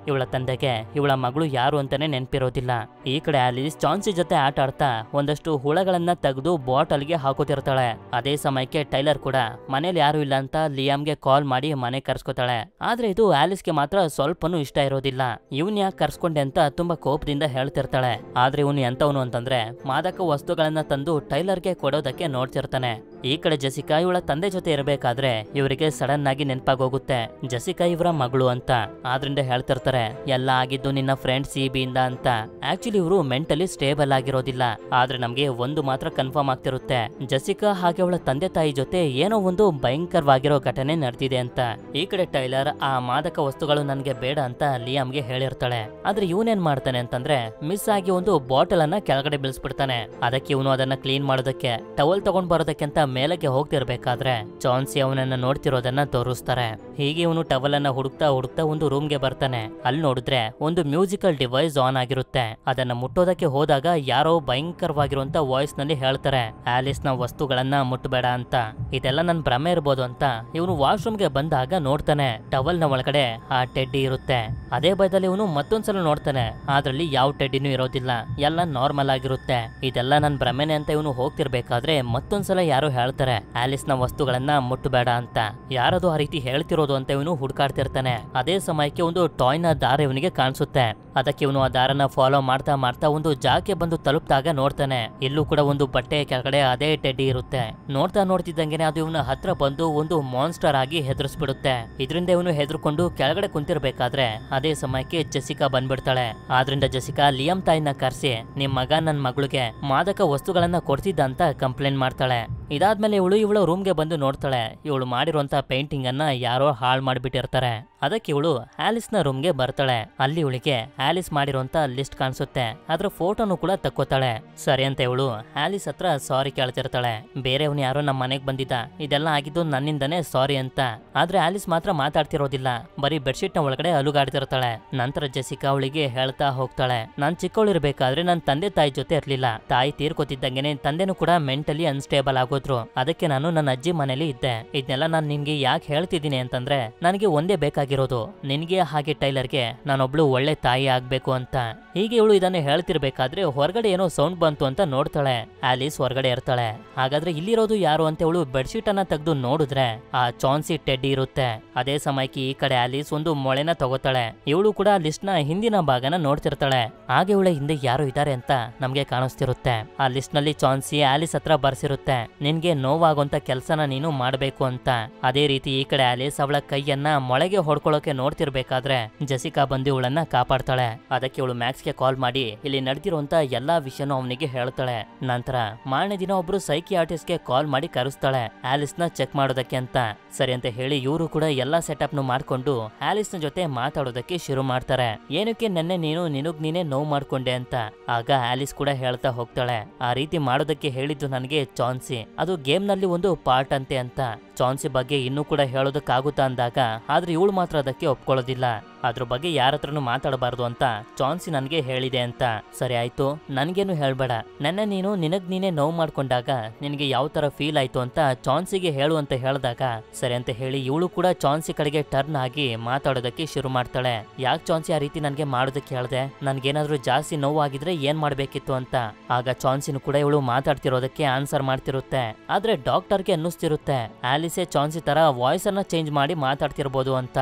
ಇವಳ ತಂದೆಗೆ ಇವಳ ಮಗಳು ಯಾರು ಅಂತಾನೆ ನೆನ್ಪಿರೋದಿಲ್ಲ. ಈ ಕಡೆ ಆಲಿಸ್ ಚಾನ್ಸಿ ಜೊತೆ ಆಟ ಆಡ್ತಾ ಒಂದಷ್ಟು ಹುಳಗಳನ್ನ ತೆಗೆದು ಬಾಟಲ್ಗೆ ಹಾಕೋತಿರ್ತಾಳೆ. ಅದೇ ಸಮಯಕ್ಕೆ ಟೈಲರ್ ಕೂಡ ಮನೇಲಿ ಯಾರು ಇಲ್ಲ ಅಂತ ಲಿಯಾಮ್ಗೆ ಕಾಲ್ ಮಾಡಿ ಮನೆ ಕರ್ಸ್ಕೊತಾಳೆ. ಆದ್ರೆ ಇದು ಆಲಿಸ್ಗೆ ಮಾತ್ರ ಸ್ವಲ್ಪನೂ ಇಷ್ಟ ಇರೋದಿಲ್ಲ. ಇವನ್ ಯಾಕೆ ಕರ್ಸ್ಕೊಂಡೆ ಅಂತ ತುಂಬಾ ಕೋಪದಿಂದ ಹೇಳ್ತಿರ್ತಾಳೆ. ಆದ್ರೆ ಇವನು ಎಂತವನು ಅಂತಂದ್ರೆ ಮಾದಕ ವಸ್ತುಗಳನ್ನ ತಂದು ಟೈಲರ್ಗೆ ಕೊಡೋದಕ್ಕೆ ನೋಡ್ತಿರ್ತಾನೆ. ಈ ಕಡೆ ಜೆಸಿಕಾ ಇವಳ ತಂದೆ ಜೊತೆ ಇರಬೇಕಾದ್ರೆ ಇವರಿಗೆ ಸಡನ್ ಆಗಿ ನೆನಪಾಗೋಗುತ್ತೆ ಜೆಸಿಕಾ ಇವರ ಮಗಳು ಅಂತ. ಆದ್ರಿಂದ ಹೇಳ್ತಿರ್ತಾರೆ, ಎಲ್ಲ ಆಗಿದ್ದು ನಿನ್ನ ಫ್ರೆಂಡ್ ಸಿಬಿಯಿಂದ ಅಂತ. ಆಕ್ಚುಲಿ ಇವರು ಮೆಂಟಲಿ ಸ್ಟೇಬಲ್ ಆಗಿರೋದಿಲ್ಲ. ಆದ್ರೆ ನಮ್ಗೆ ಒಂದು ಮಾತ್ರ ಕನ್ಫರ್ಮ್ ಆಗ್ತಿರುತ್ತೆ, ಜೆಸಿಕಾ ಹಾಗೆ ಅವಳ ತಂದೆ ತಾಯಿ ಜೊತೆ ಏನೋ ಒಂದು ಭಯಂಕರವಾಗಿರೋ ಘಟನೆ ನಡೆದಿದೆ ಅಂತ. ಈ ಕಡೆ ಟೈಲರ್ ಆ ಮಾದಕ ವಸ್ತುಗಳು ನನ್ಗೆ ಬೇಡ ಅಂತ ಲಿಯಾಮ್ಗೆ ಹೇಳಿರ್ತಾಳೆ. ಆದ್ರೆ ಇವನೇನ್ ಮಾಡ್ತಾನೆ ಅಂತಂದ್ರೆ ಮಿಸ್ ಆಗಿ ಒಂದು ಬಾಟಲ್ ಅನ್ನ ಕೆಳಗಡೆ ಬೀಳ್ಸ್ಬಿಡ್ತಾನೆ. ಅದಕ್ಕೆ ಇವನು ಅದನ್ನ ಕ್ಲೀನ್ ಮಾಡೋದಕ್ಕೆ ಟವಲ್ ತಗೊಂಡ್ ಬರೋದಕ್ಕೆ ಅಂತ ಮೇಲಕ್ಕೆ ಹೋಗ್ತಿರ್ಬೇಕಾದ್ರೆ ಚಾನ್ಸಿ ಅವನನ್ನ ನೋಡ್ತಿರೋದನ್ನ ತೋರಿಸ್ತಾರೆ. ಹೀಗೆ ಇವನು ಟವಲ್ ಅನ್ನ ಹುಡುಕ್ತಾ ಹುಡುಕ್ತಾ ಒಂದು ರೂಮ್ಗೆ ಬರ್ತಾನೆ. ಅಲ್ಲಿ ನೋಡಿದ್ರೆ ಒಂದು ಮ್ಯೂಸಿಕಲ್ ಡಿವೈಸ್ ಆನ್ ಆಗಿರುತ್ತೆ. ಅದನ್ನ ಮುಟ್ಟೋದಕ್ಕೆ ಹೋದಾಗ ಯಾರೋ ಭಯಂಕರವಾಗಿರುವಂತ ವಾಯ್ಸ್ ನಲ್ಲಿ ಹೇಳ್ತಾರೆ, ಆಲಿಸ್ ನ ವಸ್ತುಗಳನ್ನ ಮುಟ್ಟಬೇಡ ಅಂತ. ಇದೆಲ್ಲ ನನ್ ಭ್ರಮೆ ಇರ್ಬೋದು ಅಂತ ಇವನು ವಾಶ್ರೂಮ್ಗೆ ಬಂದಾಗ ನೋಡ್ತಾನೆ ಟವಲ್ ನ ಒಳಗಡೆ ಆ ಟೆಡ್ಡಿ ಇರುತ್ತೆ. ಅದೇ ಭಯದಲ್ಲಿ ಇವನು ಮತ್ತೊಂದ್ಸಲ ನೋಡ್ತಾನೆ, ಅದ್ರಲ್ಲಿ ಯಾವ ಟೆಡ್ಡಿನೂ ಇರೋದಿಲ್ಲ, ಎಲ್ಲ ನಾರ್ಮಲ್ ಆಗಿರುತ್ತೆ. ಇದೆಲ್ಲ ನನ್ ಭ್ರಮೆನೆ ಅಂತ ಇವನು ಹೋಗ್ತಿರ್ಬೇಕಾದ್ರೆ ಮತ್ತೊಂದ್ಸಲ ಯಾರೋ ಹೇಳ್ತಾರೆ ಆಲಿಸ್ ನ ವಸ್ತುಗಳನ್ನ ಮುಟ್ಟಬೇಡ ಅಂತ. ಯಾರದು ಆ ರೀತಿ ಹೇಳ್ತಿರೋದು ಅಂತ ಇವನು ಹುಡುಕಾಡ್ತಿರ್ತಾನೆ. ಅದೇ ಸಮಯಕ್ಕೆ ಒಂದು ಟಾಯ್ನ ದಾರ ಇವನಿಗೆ ಕಾಣಿಸುತ್ತೆ. ಅದಕ್ಕೆ ಇವನು ಆ ದಾರನ ಫಾಲೋ ಮಾಡ್ತಾ ಮಾಡ್ತಾ ಒಂದು ಜಾಗಕ್ಕೆ ಬಂದು ತಲುಪಿದಾಗ ನೋಡ್ತಾನೆ ಇಲ್ಲೂ ಕೂಡ ಒಂದು ಬಟ್ಟೆ ಕೆಳಗಡೆ ಅದೇ ಟೆಡ್ಡಿ ಇರುತ್ತೆ. ನೋಡ್ತಾ ನೋಡ್ತಿದ್ದಂಗೆನೆ ಅದು ಇವನ ಹತ್ರ ಬಂದು ಒಂದು ಮಾನ್ಸ್ಟರ್ ಆಗಿ ಹೆದರ್ಸ್ಬಿಡುತ್ತೆ. ಇದರಿಂದ ಇವನು ಹೆದರ್ಕೊಂಡು ಕೆಳಗಡೆ ಕುಂತಿರ್ಬೇಕಾದ್ರೆ ಅದೇ ಸಮಯಕ್ಕೆ ಜೆಸಿಕಾ ಬಂದ್ಬಿಡ್ತಾಳೆ. ಆದ್ರಿಂದ ಜೆಸಿಕಾ ಲಿಯಾಮ್ ತಾಯಿನ ಕರ್ಸಿ ನಿಮ್ ಮಗ ನನ್ ಮಗಳಿಗೆ ಮಾದಕ ವಸ್ತುಗಳನ್ನ ಕೊಡ್ತಿದ್ದ ಅಂತ ಕಂಪ್ಲೇಂಟ್ ಮಾಡ್ತಾಳೆ. ಇದಾದ್ಮೇಲೆ ಇವಳ ರೂಮ್ಗೆ ಬಂದು ನೋಡ್ತಾಳೆ, ಇವಳು ಮಾಡಿರುವಂತ ಪೇಂಟಿಂಗ್ ಅನ್ನ ಯಾರೋ ಹಾಳು ಮಾಡ್ಬಿಟ್ಟಿರ್ತಾರೆ. ಅದಕ್ಕೆ ಇವಳು ಆಲಿಸ್ ನ ರೂಮ್ಗೆ ಬರ್ತಾಳೆ. ಅಲ್ಲಿ ಇವಳಿಗೆ ಆಲಿಸ್ ಮಾಡಿರುವಂತ ಲಿಸ್ಟ್ ಕಾಣಿಸುತ್ತೆ. ಅದ್ರ ಫೋಟೋನು ಕೂಡ ತಕ್ಕೋತಾಳೆ. ಸರಿ ಅಂತ ಇವಳು ಆಲಿಸ್ ಹತ್ರ ಸಾರಿ ಕೇಳ್ತಿರ್ತಾಳೆ. ಬೇರೆಯವನು ಯಾರೋ ನಮ್ಮ ಮನೆಗ್ ಬಂದಿದ್ದ, ಇದೆಲ್ಲ ಆಗಿದ್ದು ನನ್ನಿಂದನೇ ಸಾರಿ ಅಂತ. ಆದ್ರೆ ಆಲಿಸ್ ಮಾತ್ರ ಮಾತಾಡ್ತಿರೋದಿಲ್ಲ, ಬರೀ ಬೆಡ್ಶೀಟ್ ನ ಒಳಗಡೆ ಅಲುಗಾಡ್ತಿರ್ತಾಳೆ. ನಂತರ ಜೆಸಿಕಾ ಅವಳಿಗೆ ಹೇಳ್ತಾ ಹೋಗ್ತಾಳೆ, ನಾನ್ ಚಿಕ್ಕವಳಿರ್ಬೇಕಾದ್ರೆ ನನ್ ತಂದೆ ತಾಯಿ ಜೊತೆ ಇರ್ಲಿಲ್ಲ. ತಾಯಿ ತೀರ್ಕೊತಿದ್ದಂಗೆನೆ ತಂದೆನೂ ಕೂಡ ಮೆಂಟಲಿ ಅನ್ಸ್ಟೇಬಲ್ ಆಗೋದ್ರು. ಅದಕ್ಕೆ ನಾನು ನನ್ನ ಅಜ್ಜಿ ಮನೇಲಿ ಇದ್ದೆ. ಇದನ್ನೆಲ್ಲ ನಾನ್ ನಿನ್ಗೆ ಯಾಕೆ ಹೇಳ್ತಿದ್ದೀನಿ ಅಂತಂದ್ರೆ ನನಗೆ ಒಂದೇ ಬೇಕಾಗಿರೋದು, ನಿನ್ಗೆ ಹಾಗೆ ಟೈಲರ್ಗೆ ನಾನೊಬ್ಳು ಒಳ್ಳೆ ತಾಯಿ ಆಗ್ಬೇಕು ಅಂತ. ಹೀಗೆ ಇವಳು ಇದನ್ನ ಹೇಳ್ತಿರ್ಬೇಕಾದ್ರೆ ಹೊರಗಡೆ ಏನೋ ಸೌಂಡ್ ಬಂತು ಅಂತ ನೋಡ್ತಾಳೆ. ಆಲಿಸ್ ಹೊರಗಡೆ ಇರ್ತಾಳೆ. ಹಾಗಾದ್ರೆ ಇಲ್ಲಿರೋದು ಯಾರು ಅಂತ ಇವಳು ಬೆಡ್ಶೀಟ್ ಅನ್ನ ತೆಗೆದು ನೋಡಿದ್ರೆ ಆ ಚಾನ್ಸಿ ಟೆಡ್ಡಿ ಇರುತ್ತೆ. ಅದೇ ಸಮಯಕ್ಕೆ ಈ ಕಡೆ ಆಲಿಸ್ ಒಂದು ಮೊಳೆನ ತಗೋತಾಳೆ. ಇವಳು ಕೂಡ ಲಿಸ್ಟ್ ನ ಹಿಂದಿನ ಭಾಗನ ನೋಡ್ತಿರ್ತಾಳೆ. ಹಾಗೆ ಇವಳ ಹಿಂದೆ ಯಾರು ಇದ್ದಾರೆ ಅಂತ ನಮ್ಗೆ ಕಾಣಿಸ್ತಿರುತ್ತೆ. ಆ ಲಿಸ್ಟ್ ನಲ್ಲಿ ಚಾನ್ಸಿ ಆಲಿಸ್ ಹತ್ರ ಬರ್ಸಿರುತ್ತೆ, ನಿನ್ಗೆ ನೋವಾಗುವಂತ ಕೆಲ್ಸನ ನೀನು ಮಾಡ್ಬೇಕು ಅಂತ. ಅದೇ ರೀತಿ ಈ ಕಡೆ ಆಲಿಸ್ ಅವಳ ಕೈಯನ್ನ ಮೊಳೆಗೆ ಹೊಡ್ಕೊಳ್ಳೋಕೆ ನೋಡ್ತಿರ್ಬೇಕಾದ್ರೆ ಜೆಸಿಕಾ ಬಂದು ಇವಳನ್ನ ಕಾಪಾಡ್ತಾಳೆ. ಅದಕ್ಕೆ ಇವಳು ಮ್ಯಾಕ್ಸ್ಗೆ ಕಾಲ್ ಮಾಡಿ ಇಲ್ಲಿ ನಡೆದಿರುವಂತ ಎಲ್ಲಾ ವಿಷಯನೂ ಅವನಿಗೆ ಹೇಳ್ತಾಳೆ. ನಂತರ ಮಾರನೇ ದಿನ ಒಬ್ರು ಸೈಕಿಯಾಟ್ರಿಸ್ಟ್ಗೆ ಕಾಲ್ ಮಾಡಿ ಕರೆಸ್ತಾಳೆ ಆಲಿಸ್ ನ ಚೆಕ್ ಮಾಡೋದಕ್ಕೆ ಅಂತ. ಸರಿ ಅಂತ ಹೇಳಿ ಇವರು ಕೂಡ ಎಲ್ಲಾ ಸೆಟಪ್ ನು ಮಾಡ್ಕೊಂಡು ಆಲಿಸ್ ನ ಜೊತೆ ಮಾತಾಡೋದಕ್ಕೆ ಶುರು ಮಾಡ್ತಾರೆ. ಏನಕ್ಕೆ ನೆನ್ನೆ ನಿನಗ್ ನೀನೇ ನೋವು ಮಾಡ್ಕೊಂಡೆ ಅಂತ. ಆಗ ಆಲಿಸ್ ಕೂಡ ಹೇಳ್ತಾ ಹೋಗ್ತಾಳೆ, ಆ ರೀತಿ ಮಾಡೋದಕ್ಕೆ ಹೇಳಿದ್ದು ನನಗೆ ಚಾನ್ಸಿ, ಅದು ಗೇಮ್ ನಲ್ಲಿ ಒಂದು ಪಾರ್ಟ್ ಅಂತೆ ಅಂತ. ಚಾನ್ಸಿ ಬಗ್ಗೆ ಇನ್ನೂ ಕೂಡ ಹೇಳೋದಕ್ಕಾಗುತ್ತಾ ಅಂದಾಗ ಆದ್ರೆ ಇವಳು ಮಾತ್ರ ಅದಕ್ಕೆ ಒಪ್ಕೊಳ್ಳೋದಿಲ್ಲ. ಅದ್ರ ಬಗ್ಗೆ ಯಾರ ಹತ್ರನೂ ಮಾತಾಡಬಾರ್ದು ಅಂತ ಚಾನ್ಸಿ ನನಗೆ ಹೇಳಿದೆ ಅಂತ. ಸರಿ ಆಯ್ತು, ನನ್ಗೇನು ಹೇಳ್ಬೇಡ, ನೆನ್ನೆ ನೀನು ನೀನೇ ನೋವು ಮಾಡ್ಕೊಂಡಾಗ ನಿನಗೆ ಯಾವ ತರ ಫೀಲ್ ಆಯ್ತು ಅಂತ ಚಾನ್ಸಿಗೆ ಹೇಳು ಅಂತ ಹೇಳಿದಾಗ ಸರಿ ಅಂತ ಹೇಳಿ ಇವಳು ಕೂಡ ಚಾನ್ಸಿ ಕಡೆಗೆ ಟರ್ನ್ ಆಗಿ ಮಾತಾಡೋದಕ್ಕೆ ಶುರು ಮಾಡ್ತಾಳೆ. ಯಾಕೆ ಚಾನ್ಸಿ ಆ ರೀತಿ ನನ್ಗೆ ಮಾಡೋದಕ್ಕೆ ಹೇಳ್ದೆ, ನನ್ಗೇನಾದ್ರೂ ಜಾಸ್ತಿ ನೋವಾಗಿದ್ರೆ ಏನ್ ಮಾಡ್ಬೇಕಿತ್ತು ಅಂತ. ಆಗ ಚಾನ್ಸಿನೂ ಕೂಡ ಇವಳು ಮಾತಾಡ್ತಿರೋದಕ್ಕೆ ಆನ್ಸರ್ ಮಾಡ್ತಿರುತ್ತೆ. ಆದ್ರೆ ಡಾಕ್ಟರ್ಗೆ ಅನ್ನಿಸ್ತಿರುತ್ತೆ ಆಲಿಸೆ ಚಾನ್ಸಿ ತರ ವಾಯ್ಸ್ ಅನ್ನ ಚೇಂಜ್ ಮಾಡಿ ಮಾತಾಡ್ತಿರ್ಬೋದು ಅಂತ.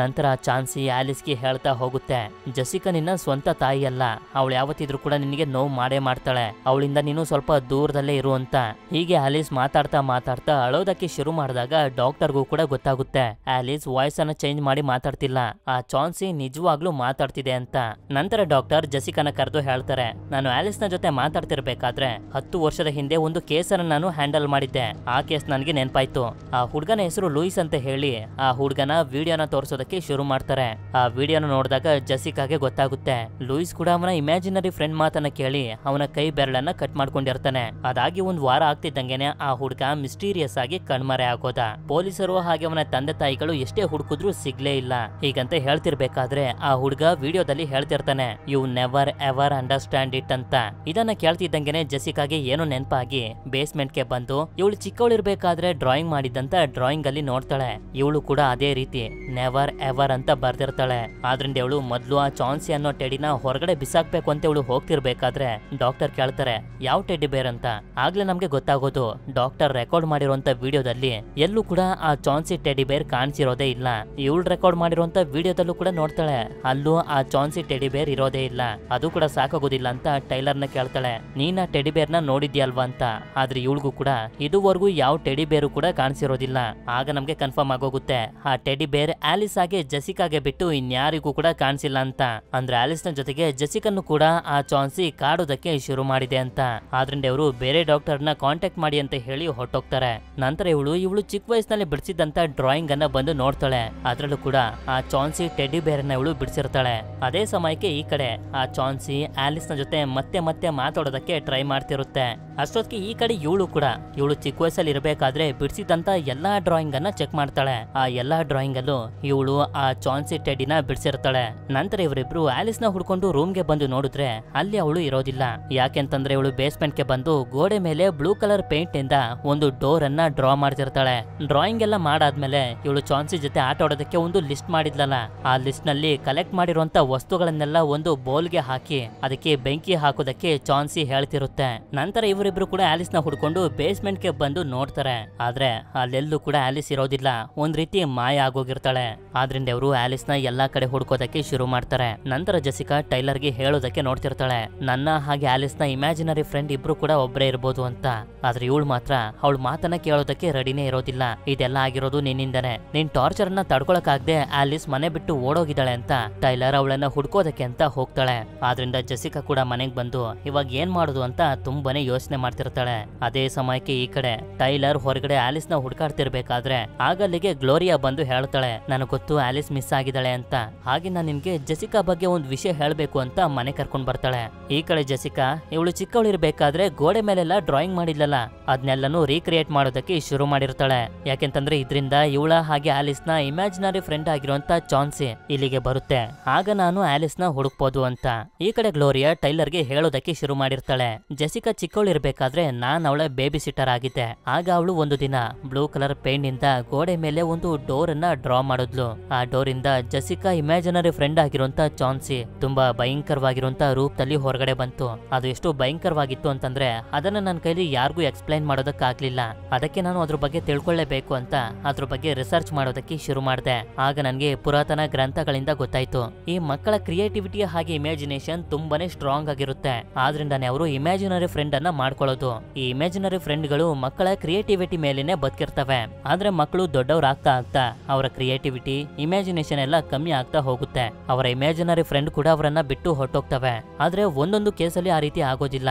ನಂತರ ಚಾನ್ಸಿ ಆಲಿಸ್ಗೆ ಹೇಳ್ತಾ ಹೋಗುತ್ತೆ, ಜಸಿಕಾ ನಿನ್ನ ಸ್ವಂತ ತಾಯಿ ಅಲ್ಲ, ಅವಳು ಯಾವತ್ತಿದ್ರು ಕೂಡ ನಿನಗೆ ನೋವು ಮಾಡೇ ಮಾಡ್ತಾಳೆ, ಅವಳಿಂದ ನೀನು ಸ್ವಲ್ಪ ದೂರದಲ್ಲೇ ಇರು ಅಂತ. ಹೀಗೆ ಆಲಿಸ್ ಮಾತಾಡ್ತಾ ಅಳೋದಕ್ಕೆ ಶುರು ಮಾಡಿದಾಗ ಡಾಕ್ಟರ್ಗೂ ಕೂಡ ಗೊತ್ತಾಗುತ್ತೆ ಆಲಿಸ್ ವಾಯ್ಸ್ ಅನ್ನ ಚೇಂಜ್ ಮಾಡಿ ಮಾತಾಡ್ತಿಲ್ಲ, ಆ ಚಾನ್ಸಿ ನಿಜವಾಗ್ಲೂ ಮಾತಾಡ್ತಿದೆ ಅಂತ. ನಂತರ ಡಾಕ್ಟರ್ ಜಸಿಕಾನ ಕರೆದು ಹೇಳ್ತಾರೆ, ನಾನು ಆಲಿಸ್ ನ ಜೊತೆ ಮಾತಾಡ್ತಿರ್ಬೇಕಾದ್ರೆ 10 ವರ್ಷದ ಹಿಂದೆ ಒಂದು ಕೇಸನ್ನ ನಾನು ಹ್ಯಾಂಡಲ್ ಮಾಡಿದ್ದೆ. ಆ ಕೇಸ್ ನನಗೆ ನೆನಪಾಯ್ತು. ಆ ಹುಡುಗನ ಹೆಸರು ಲೂಯಿಸ್ ಅಂತ ಹೇಳಿ ಆ ಹುಡುಗನ ವಿಡಿಯೋನ ತೋರಿಸೋದಕ್ಕೆ ಶುರು ಮಾಡ್ತಾರೆ. ಆ ವಿಡಿಯೋನ ನೋಡಿದಾಗ ಜಸಿಕಾಗೆ ಗೊತ್ತಾಗುತ್ತೆ ಲೂಯಿಸ್ ಕೂಡ ಅವನ ಇಮ್ಯಾಜಿನರಿ ಫ್ರೆಂಡ್ ಮಾತನ್ನ ಕೇಳಿ ಅವನ ಕೈ ಬೆರಳನ್ನ ಕಟ್ ಮಾಡ್ಕೊಂಡಿರ್ತಾನೆ. ಅದಾಗಿ 1 ವಾರ ಆಗ್ತಿದ್ದಂಗೆನೆ ಆ ಹುಡುಗ ಮಿಸ್ಟೀರಿಯಸ್ ಆಗಿ ಕಣ್ಮರೆ ಆಗೋದ. ಪೊಲೀಸರು ಹಾಗೆ ಅವನ ತಂದೆ ತಾಯಿಗಳು ಎಷ್ಟೇ ಹುಡುಕಿದ್ರು ಸಿಗ್ಲೇ ಇಲ್ಲ. ಹೀಗಂತ ಹೇಳ್ತಿರ್ಬೇಕಾದ್ರೆ ಆ ಹುಡುಗ ವಿಡಿಯೋದಲ್ಲಿ ಹೇಳ್ತಿರ್ತಾನೆ, you never ever understand it ಅಂತ. ಇದನ್ನ ಕೇಳ್ತಿದ್ದಂಗೆನೆ ಜಸಿಕಾಗೆ ಏನೋ ನೆನಪಾಗಿ ಬೇಸ್ಮೆಂಟ್ಗೆ ಬಂದು ಇವಳು ಚಿಕ್ಕವಳಿರ್ಬೇಕಾದ್ರೆ ಡ್ರಾಯಿಂಗ್ ಮಾಡಿದ್ದಂತ ಡ್ರಾಯಿಂಗ್ ಅಲ್ಲಿ ನೋಡ್ತಾಳೆ. ಇವಳು ಕೂಡ ಅದೇ ರೀತಿ ನೆವರ್ ಎವರ್ ಅಂತ ಬರ್ದಿರ್ತಾಳೆ. ಆದ್ರಿಂದ ಇವಳು ಮೊದ್ಲು ಆ ಚಾನ್ಸಿ ಅನ್ನೋ ಟೆಡಿನ ಹೊರಗಡೆ ಬಿಸಾಕ್ಬೇಕು ಅಂತ ಇವಳು ಹೋಗ್ತಿರ್ಬೇಕಾದ್ರೆ ಡಾಕ್ಟರ್ ಕೇಳ್ತಾರೆ ಯಾವ ಟೆಡಿ ಬೇರ್ ಅಂತ. ಆಗ್ಲೇ ನಮ್ಗೆ ಗೊತ್ತಾಗೋದು ಡಾಕ್ಟರ್ ರೆಕಾರ್ಡ್ ಮಾಡಿರುವಂತ ವಿಡಿಯೋದಲ್ಲಿ ಎಲ್ಲೂ ಕೂಡ ಆ ಚಾನ್ಸಿ ಟೆಡಿ ಬೇರ್ ಕಾಣಿಸಿರೋದೇ ಇಲ್ಲ. ಇವಳು ರೆಕಾರ್ಡ್ ಮಾಡಿರುವಂತ ವಿಡಿಯೋದಲ್ಲೂ ಕೂಡ ನೋಡ್ತಾಳೆ, ಅಲ್ಲೂ ಆ ಚಾನ್ಸಿ ಟೆಡಿ ಬೇರ್ ಇರೋದೇ ಇಲ್ಲ. ಅದು ಕೂಡ ಸಾಕಾಗೋದಿಲ್ಲ ಅಂತ ಟೈಲರ್ ನ ಕೇಳ್ತಾಳೆ, ನೀನ್ ಆ ಟೆಡಿ ಬೇರ್ ನ ನೋಡಿದ್ಯಲ್ವಾ ಅಂತ. ಆದ್ರೆ ಇವಳಿಗೂ ಕೂಡ ಇದುವರೆಗೂ ಯಾವ ಟೆಡಿ ಬೇರು ಕೂಡ ಕಾಣಿಸಿರೋದಿಲ್ಲ. ಆಗ ನಮ್ಗೆ ಕನ್ಫರ್ಮ್ ಆಗೋಗುತ್ತೆ ಆ ಟೆಡಿ ಬೇರ್ ಆಲಿಸ್ ಆಗಿ ಜಸಿಕಾಗೆ ಬಿಟ್ಟು ಇನ್ಯಾರಿಗೂ ಕೂಡ ಕಾಣಿಸಿಲ್ಲ ಅಂತ. ಅಂದ್ರೆ ಆಲಿಸ್ ನ ಜೊತೆಗೆ ಜಸಿಕನ್ನು ಕೂಡ ಆ ಚಾನ್ಸಿ ಕಾಡೋದಕ್ಕೆ ಶುರು ಮಾಡಿದೆ ಅಂತ. ಆದ್ರಿಂದ ಇವರು ಬೇರೆ ಡಾಕ್ಟರ್ ನ ಕಾಂಟ್ಯಾಕ್ಟ್ ಮಾಡಿ ಅಂತ ಹೇಳಿ ಹೊಟ್ಟೋಗ್ತಾರೆ. ನಂತರ ಇವಳು ಚಿಕ್ಕ ವಯಸ್ಸಿನಲ್ಲಿ ಬಿಡಿಸಿದಂತ ಡ್ರಾಯಿಂಗ್ ಅನ್ನ ಬಂದು ನೋಡ್ತಾಳೆ. ಅದ್ರಲ್ಲೂ ಕೂಡ ಆ ಚಾನ್ಸಿ ಟೆಡಿ ಬೇರ್ ನ ಇವಳು ಬಿಡಿಸಿರ್ತಾಳೆ. ಅದೇ ಸಮಯಕ್ಕೆ ಈ ಕಡೆ ಆ ಚಾನ್ಸಿ ಆಲಿಸ್ ನ ಜೊತೆ ಮತ್ತೆ ಮಾತಾಡೋದಕ್ಕೆ ಟ್ರೈ ಮಾಡ್ತಿರುತ್ತೆ. ಅಷ್ಟೊತ್ತಿಗೆ ಈ ಕಡೆ ಇವಳು ಚಿಕ್ಕ ವಯಸ್ಸಲ್ಲಿ ಇರಬೇಕಾದ್ರೆ ಬಿಡಿಸಿದಂತ ಎಲ್ಲಾ ಡ್ರಾಯಿಂಗ್ ಅನ್ನ ಚೆಕ್ ಮಾಡ್ತಾಳೆ. ಆ ಎಲ್ಲಾ ಡ್ರಾಯಿಂಗ್ ಅಲ್ಲೂ ಇವಳು ಆ ಚಾನ್ಸಿ ಟೆಡಿನ ಬಿಡಿಸಿರ್ತಾಳೆ. ನಂತರ ಇವರಿಬ್ರು ಆಲಿಸ್ ನ ಹುಡ್ಕೊಂಡು ರೂಮ್ಗೆ ಬಂದು ನೋಡಿದ್ರೆ ಅಲ್ಲಿ ಅವಳು ಇರೋದಿಲ್ಲ. ಯಾಕೆಂತಂದ್ರೆ ಇವಳು ಬೇಸ್ಮೆಂಟ್ ಗೆ ಬಂದು ಗೋಡೆ ಮೇಲೆ ಬ್ಲೂ ಕಲರ್ ಪೇಂಟ್ ಇಂದ ಒಂದು ಡೋರ್ ಅನ್ನ ಡ್ರಾ ಮಾಡ್ತಿರ್ತಾಳೆ. ಡ್ರಾಯಿಂಗ್ ಎಲ್ಲ ಮಾಡಾದ್ಮೇಲೆ ಇವಳು ಚಾನ್ಸಿ ಜೊತೆ ಆಟ ಆಡೋದಕ್ಕೆ ಒಂದು ಲಿಸ್ಟ್ ಮಾಡಿದ್ಲಲ್ಲ, ಆ ಲಿಸ್ಟ್ ನಲ್ಲಿ ಕಲೆಕ್ಟ್ ಮಾಡಿರುವಂತ ವಸ್ತುಗಳನ್ನೆಲ್ಲ ಒಂದು ಬೌಲ್ಗೆ ಹಾಕಿ ಅದಕ್ಕೆ ಬೆಂಕಿ ಹಾಕೋದಕ್ಕೆ ಚಾನ್ಸಿ ಹೇಳ್ತಿರುತ್ತೆ. ನಂತರ ಇವರಿಬ್ರು ಕೂಡ ಆಲಿಸ್ ನ ಹುಡ್ಕೊಂಡು ಬೇಸ್ಮೆಂಟ್ ಗೆ ಬಂದು ನೋಡ್ತಾರೆ. ಆದ್ರೆ ಅಲ್ಲೆಲ್ಲೂ ಕೂಡ ಆಲಿಸ್ ಇರೋದಿಲ್ಲ, ಒಂದ್ ರೀತಿ ಮಾಯ ಆಗೋಗಿರ್ತಾಳೆ. ಆದ್ರಿಂದ ಇವರು ಆಲಿಸ್ ನ ಎಲ್ಲಾ ಕಡೆ ಹುಡ್ಕೋದಕ್ಕೆ ಶುರು ಮಾಡ್ತಾರೆ. ನಂತರ ಜಸಿಕಾ ಟೈಲರ್ ಗೆ ಹೇಳೋದಕ್ಕೆ ನೋಡ್ತಿರ್ತಾಳೆ, ನನ್ನ ಹಾಗೆ ಆಲಿಸ್ ನ ಇಮ್ಯಾಜಿನರಿ ಫ್ರೆಂಡ್ ಇಬ್ರು ಕೂಡ ಒಬ್ಬರೇ ಇರ್ಬೋದು ಅಂತ. ಆದ್ರೆ ಇವಳು ಮಾತ್ರ ಅವಳ ಮಾತನ್ನ ಕೇಳೋದಕ್ಕೆ ರೆಡಿನೇ ಇರೋದಿಲ್ಲ. ಇದೆಲ್ಲ ಆಗಿರೋದು ನಿನ್ನಿಂದನೇ, ನಿನ್ ಟಾರ್ಚರ್ ಅನ್ನ ತಡ್ಕೊಳಕಾಗ್ದೆ ಆಲಿಸ್ ಮನೆ ಬಿಟ್ಟು ಓಡೋಗಿದ್ದಾಳೆ ಅಂತ ಟೈಲರ್ ಅವಳನ್ನ ಹುಡ್ಕೋದಕ್ಕೆ ಅಂತ ಹೋಗ್ತಾಳೆ. ಆದ್ರಿಂದ ಜಸಿಕಾ ಕೂಡ ಮನೆಗ್ ಬಂದು ಇವಾಗ ಏನ್ ಮಾಡುದು ಅಂತ ತುಂಬಾನೇ ಯೋಚನೆ ಮಾಡ್ತಿರ್ತಾಳೆ. ಅದೇ ಸಮಯಕ್ಕೆ ಈ ಕಡೆ ಟೈಲರ್ ಹೊರಗಡೆ ಆಲಿಸ್ ನ ಹುಡ್ಕಾಡ್ತಿರ್ಬೇಕಾದ್ರೆ ಆಗಲ್ಲಿಗೆ ಗ್ಲೋರಿಯಾ ಬಂದು ಹೇಳ್ತಾಳೆ, ನನಗ್ ಗೊತ್ತು ಆಲಿಸ್ ಮಿಸ್ ಆಗಿದ್ದಾಳೆ ಅಂತ, ಹಾಗೆ ನಾನು ನಿಮ್ಗೆ ಜಸಿಕಾ ಬಗ್ಗೆ ಒಂದ್ ವಿಷಯ ಹೇಳ್ಬೇಕು ಅಂತ ಮನೆ ಕರ್ಕೊಂಡ್ ಬರ್ತಾಳೆ. ಈ ಕಡೆ ಜಸಿಕಾ ಇವಳು ಚಿಕ್ಕವಳಿರ್ಬೇಕಾದ್ರೆ ಗೋಡೆ ಮೇಲೆಲ್ಲ ಡ್ರಾಯಿಂಗ್ ಮಾಡಿದ್ಲಲ್ಲ, ಅದನ್ನೆಲ್ಲನೂ ರೀಕ್ರಿಯೇಟ್ ಮಾಡೋದಕ್ಕೆ ಶುರು ಮಾಡಿರ್ತಾಳೆ. ಯಾಕೆಂತಂದ್ರೆ ಇದರಿಂದ ಇವಳ ಹಾಗೆ ಆಲಿಸ್ ನ ಇಮ್ಯಾಜಿನರಿ ಫ್ರೆಂಡ್ ಆಗಿರುವಂತ ಚಾನ್ಸಿ ಇಲ್ಲಿಗೆ ಬರುತ್ತೆ, ಆಗ ನಾನು ಆಲಿಸ್ ನ ಹುಡುಕ್ಬೋದು ಅಂತ. ಈ ಕಡೆ ಗ್ಲೋರಿಯಾ ಟೈಲರ್ ಗೆ ಹೇಳೋದಕ್ಕೆ ಶುರು ಮಾಡಿರ್ತಾಳೆ, ಜಸಿಕಾ ಚಿಕ್ಕವಳಿರ್ಬೇಕಾದ್ರೆ ನಾನ್ ಅವಳ ಬೇಬಿ ಸಿಟ್ಟರ್ ಆಗಿದ್ದೆ. ಆಗ ಅವಳು ಒಂದು ದಿನ ಬ್ಲೂ ಕಲರ್ ಪೇಂಟ್ ಇಂದ ಗೋಡೆ ಮೇಲೆ ಒಂದು ಡೋರ್ ಅನ್ನ ಡ್ರಾ ಮಾಡಿದ್ಲು. ಆ ಡೋರ್ ಇಂದ ಜಸಿಕಾ ಇಮ್ಯಾಜಿನರಿ ಫ್ರೆಂಡ್ ಆಗಿರುವಂತ ಚಾನ್ಸಿ ತುಂಬಾ ಭಯಂಕರವಾಗಿರುವಂತ ರೂಪದಲ್ಲಿ ಹೊರಗಡೆ ಬಂತು. ಅದು ಎಷ್ಟು ಭಯಂಕರವಾಗಿತ್ತು ಅಂತಂದ್ರೆ ಅದನ್ನ ನನ್ನ ಕೈಲಿ ಯಾರಿಗೂ ಎಕ್ಸ್ಪ್ಲೈನ್ ಮಾಡೋದಕ್ಕಾಗ್ಲಿಲ್ಲ. ಅದಕ್ಕೆ ನಾನು ಅದ್ರ ಬಗ್ಗೆ ತಿಳ್ಕೊಳ್ಳೇಬೇಕು ಅಂತ ಅದ್ರ ಬಗ್ಗೆ ರಿಸರ್ಚ್ ಮಾಡೋದಕ್ಕೆ ಶುರು ಮಾಡಿದೆ. ಆಗ ನನಗೆ ಪುರಾತನ ಗ್ರಂಥಗಳಿಂದ ಗೊತ್ತಾಯ್ತು, ಈ ಮಕ್ಕಳ ಕ್ರಿಯೇಟಿವಿಟಿ ಹಾಗೆ ಇಮ್ಯಾಜಿನೇಷನ್ ತುಂಬಾನೇ ಸ್ಟ್ರಾಂಗ್ ಆಗಿರುತ್ತೆ. ಆದ್ರಿಂದಾನೇ ಅವರು ಇಮ್ಯಾಜಿನರಿ ಫ್ರೆಂಡ್ ಅನ್ನ ಮಾಡ್ಕೊಳ್ಳೋದು. ಈ ಇಮ್ಯಾಜಿನರಿ ಫ್ರೆಂಡ್ ಗಳು ಮಕ್ಕಳ ಕ್ರಿಯೇಟಿವಿಟಿ ಮೇಲೇನೆ ಬದುಕಿರ್ತವೆ. ಆದ್ರೆ ಮಕ್ಕಳು ದೊಡ್ಡವ್ರು ಆಗ್ತಾ ಅವರ ಕ್ರಿಯೇಟಿವಿಟಿ ಇಮ್ಯಾಜಿನೇಷನ್ ಎಲ್ಲ ಕಮ್ಮಿ ಆಗ್ತಾ ಹೋಗುತ್ತೆ. ಅವರ ಇಮ್ಯಾಜಿನರಿ ಫ್ರೆಂಡ್ ಕೂಡ ಅವರನ್ನ ಬಿಟ್ಟು ಹೊರಟೋಗ್ತವೆ. ಆದ್ರೆ ಒಂದೊಂದು ಕೇಸಲ್ಲಿ ಆ ರೀತಿ ಆಗೋದಿಲ್ಲ.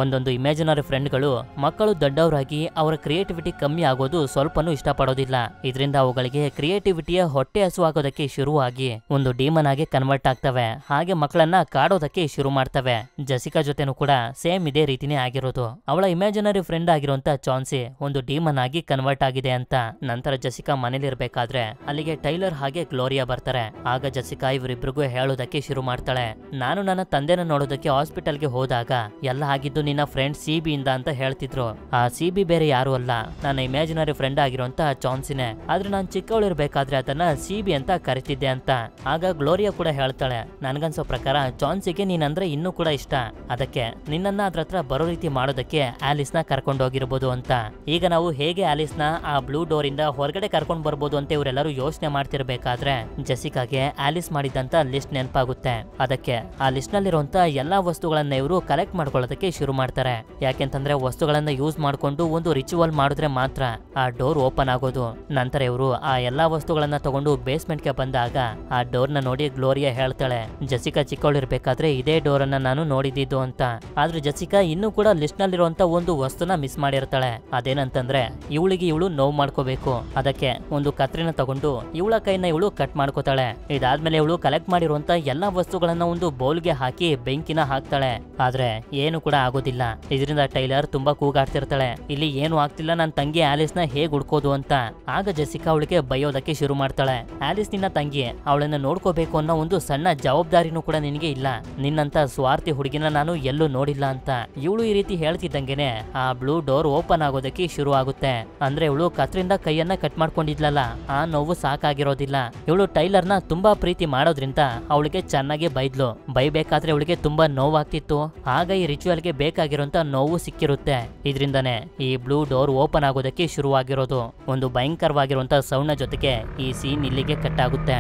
ಒಂದೊಂದು ಇಮ್ಯಾಜಿನರಿ ಫ್ರೆಂಡ್ಗಳು ಮಕ್ಕಳು ದೊಡ್ಡವರಾಗಿ ಅವರ ಕ್ರಿಯೇಟಿವಿಟಿ ಕಮ್ಮಿ ಆಗೋದು ಸ್ವಲ್ಪನೂ ಇಷ್ಟಪಡೋದಿಲ್ಲ. ಇದರಿಂದ ಅವುಗಳಿಗೆ ಕ್ರಿಯೇಟಿವಿಟಿಯ ಹೊಟ್ಟೆ ಹಸುವಾಗೋದಕ್ಕೆ ಶುರುವಾಗಿ ಒಂದು ಡೀಮನ್ ಆಗಿ ಕನ್ವರ್ಟ್ ಆಗ್ತವೆ. ಹಾಗೆ ಮಕ್ಕಳನ್ನ ಕಾಡೋದಕ್ಕೆ ಶುರು ಮಾಡ್ತವೆ. ಜೆಸಿಕಾ ಜೊತೆನೂ ಕೂಡ ಸೇಮ್ ಇದೇ ರೀತಿನೇ ಆಗಿರೋದು. ಅವಳ ಇಮ್ಯಾಜಿನರಿ ಫ್ರೆಂಡ್ ಆಗಿರುವಂತ ಚಾನ್ಸಿ ಒಂದು ಡೀಮನ್ ಆಗಿ ಕನ್ವರ್ಟ್ ಆಗಿದೆ ಅಂತ. ನಂತರ ಜೆಸಿಕಾ ಮನೇಲಿರ್ಬೇಕಾದ್ರೆ ಅಲ್ಲಿಗೆ ಟೈಲರ್ ಹಾಗೆ ಗ್ಲೋರಿಯಾ ಬರ್ತಾರೆ. ಆಗ ಜೆಸಿಕಾ ಇವರಿಬ್ರಿಗೂ ಹೇಳೋದಕ್ಕೆ ಶುರು ಮಾಡ್ತಾಳೆ, ನಾನು ನನ್ನ ತಂದೆನ ನೋಡೋದಕ್ಕೆ ಹಾಸ್ಪಿಟಲ್ಗೆ ಹೋದಾಗ ಎಲ್ಲ ಆಗಿದ್ದು ನಿನ್ನ ಫ್ರೆಂಡ್ ಸಿಬಿ ಇಂದ ಅಂತ ಹೇಳ್ತಿದ್ರು. ಆ ಸಿಬಿ ಬೇರೆ ಯಾರು ಅಲ್ಲ, ನನ್ನ ಇಮ್ಯಾಜಿನರಿ ಫ್ರೆಂಡ್ ಆಗಿರುವಂತ ಚಾನ್ಸಿನೇ. ಆದ್ರೆ ನಾನು ಚಿಕ್ಕವಳಿರ್ಬೇಕಾದ್ರೆ ಅದನ್ನ ಸಿಬಿ ಅಂತ ಕರಿತಿದ್ದೆ ಅಂತ. ಆಗ ಗ್ಲೋರಿಯಾ ಕೂಡ ಹೇಳ್ತಾಳೆ, ನನ್ಗನ್ಸೋ ಪ್ರಕಾರ ಚಾನ್ಸಿಗೆ ನೀನಂದ್ರೆ ಇನ್ನೂ ಕೂಡ ಇಷ್ಟ, ಅದಕ್ಕೆ ನಿನ್ನನ್ನ ಅದ್ರ ಹತ್ರ ಬರೋ ರೀತಿ ಮಾಡೋದಕ್ಕೆ ಆಲಿಸ್ ನ ಕರ್ಕೊಂಡು ಹೋಗಿರ್ಬೋದು ಅಂತ. ಈಗ ನಾವು ಹೇಗೆ ಆಲಿಸ್ ನ ಆ ಬ್ಲೂ ಡೋರ್ ಇಂದ ಹೊರಗಡೆ ಕರ್ಕೊಂಡ್ ಬರ್ಬೋದು ಅಂತ ಇವರೆಲ್ಲರೂ ಯೋಚನೆ ಮಾಡ್ತಿರ್ಬೇಕಾದ್ರೆ ಜೆಸಿಕಾಗೆ ಆಲಿಸ್ ಮಾಡಿದಂತ ಲಿಸ್ಟ್ ನೆನಪಾಗುತ್ತೆ. ಅದಕ್ಕೆ ಆ ಲಿಸ್ಟ್ ನಲ್ಲಿರುವಂತ ಎಲ್ಲಾ ವಸ್ತುಗಳನ್ನ ಇವರು ಕಲೆಕ್ಟ್ ಮಾಡ್ಕೊಳ್ಳೋದಕ್ಕೆ ಶುರು ಮಾಡ್ತಾರೆ. ಯಾಕೆಂತಂದ್ರೆ ವಸ್ತುಗಳನ್ನ ಯೂಸ್ ಮಾಡ್ಕೊಂಡು ಒಂದು ರಿಚುವಲ್ ಮಾಡಿದ್ರೆ ಮಾತ್ರ ಆ ಡೋರ್ ಓಪನ್ ಆಗೋದು. ನಂತರ ಇವರು ಆ ಎಲ್ಲಾ ವಸ್ತುಗಳನ್ನ ತಗೊಂಡು ಬೇಸ್ಮೆಂಟ್ ಗೆ ಬಂದಾಗ ಆ ಡೋರ್ ನ ನೋಡಿ ಗ್ಲೋರಿಯಾ ಹೇಳ್ತಾಳೆ, ಜೆಸಿಕಾ ಚಿಕ್ಕವಳಿರ್ಬೇಕಾದ್ರೆ ಇದೇ ಡೋರ್ ಅನ್ನ ನಾನು ನೋಡಿದ್ದು ಅಂತ. ಆದ್ರೆ ಜೆಸಿಕಾ ಇನ್ನೂ ಕೂಡ ಲಿಸ್ಟ್ ನಲ್ಲಿರುವಂತ ಒಂದು ವಸ್ತುನ ಮಿಸ್ ಮಾಡಿರ್ತಾಳೆ. ಅದೇನಂತಂದ್ರೆ ಇವಳಿಗೆ ಇವಳು ನೋವು ಮಾಡ್ಕೋಬೇಕು. ಅದಕ್ಕೆ ಒಂದು ಕತ್ರಿನ ತಗೊಂಡು ಇವಳ ಕೈನ ಇವಳು ಕಟ್ ಮಾಡ್ಕೋತಾಳೆ. ಇದಾದ್ಮೇಲೆ ಇವಳು ಕಲೆಕ್ಟ್ ಮಾಡಿರುವಂತ ಎಲ್ಲಾ ವಸ್ತುಗಳನ್ನ ಒಂದು ಬೌಲ್ಗೆ ಹಾಕಿ ಬೆಂಕಿನ ಹಾಕ್ತಾಳೆ. ಆದ್ರೆ ಏನು ಕೂಡ ಆಗೋದಿಲ್ಲ. ಇದರಿಂದ ಟೈಲರ್ ತುಂಬಾ ಕೂಗಾಡ್ತಿರ್ತಾಳೆ, ಇಲ್ಲಿ ಏನು ಆಗ್ತಿಲ್ಲ, ನನ್ನ ತಂಗಿ ಆಲಿಸ್ ನ ಹೇಗ್ ಹುಡ್ಕೋದು ಅಂತ. ಆಗ ಜೆಸಿಕಾ ಅವಳಿಗೆ ಬೈಯೋದಕ್ಕೆ ಶುರು ಮಾಡ್ತಾಳೆ, ಆಲಿಸ್ ನಿನ್ನ ತಂಗಿ, ಅವಳನ್ನ ನೋಡ್ಕೋಬೇಕು ಅನ್ನೋ ಒಂದು ಸಣ್ಣ ಜವಾಬ್ದಾರಿನೂ ಕೂಡ ನಿನಗೆ ಇಲ್ಲ, ನಿನ್ನಂತ ಸ್ವಾರ್ಥಿ ಹುಡುಗಿನ ನಾನು ಎಲ್ಲೂ ನೋಡಿಲ್ಲ ಅಂತ. ಇವಳು ಈ ರೀತಿ ಹೇಳ್ತಿದ್ದಂಗೆನೆ ಆ ಬ್ಲೂ ಡೋರ್ ಓಪನ್ ಆಗೋದಕ್ಕೆ ಶುರು ಆಗುತ್ತೆ. ಅಂದ್ರೆ ಇವಳು ಕತ್ರಿಂದ ಕೈಯನ್ನ ಕಟ್ ಮಾಡ್ಕೊಂಡಿದ್ಲಲ್ಲ, ಆ ನೋವು ಸಾಕಾಗಿರೋದಿಲ್ಲ. ಇವಳು ಟೈಲರ್ ನ ತುಂಬಾ ಪ್ರೀತಿ ಮಾಡೋದ್ರಿಂದ ಅವಳಿಗೆ ಚೆನ್ನಾಗಿ ಬೈದ್ಲು. ಬೈಬೇಕಾದ್ರೆ ಅವಳಿಗೆ ತುಂಬಾ ನೋವಾಗ್ತಿತ್ತು. ಆಗ ಈ ರಿಚುವಲ್ಗೆ ಬೇಕಾಗಿರುವಂತ ನೋವು ಸಿಕ್ಕಿರುತ್ತೆ. ಇದರಿಂದನೇ ಈ ಬ್ಲೂ ಡೋರ್ ಓಪನ್ ಆಗೋದಕ್ಕೆ ಶುರುವಾಗಿರೋದು. ಒಂದು ಭಯಂಕರವಾಗಿರುವಂತ ಸೌಂಡ್ ನ ಜೊತೆಗೆ ಈ ಸೀನ್ ಇಲ್ಲಿಗೆ ಕಟ್ ಆಗುತ್ತೆ.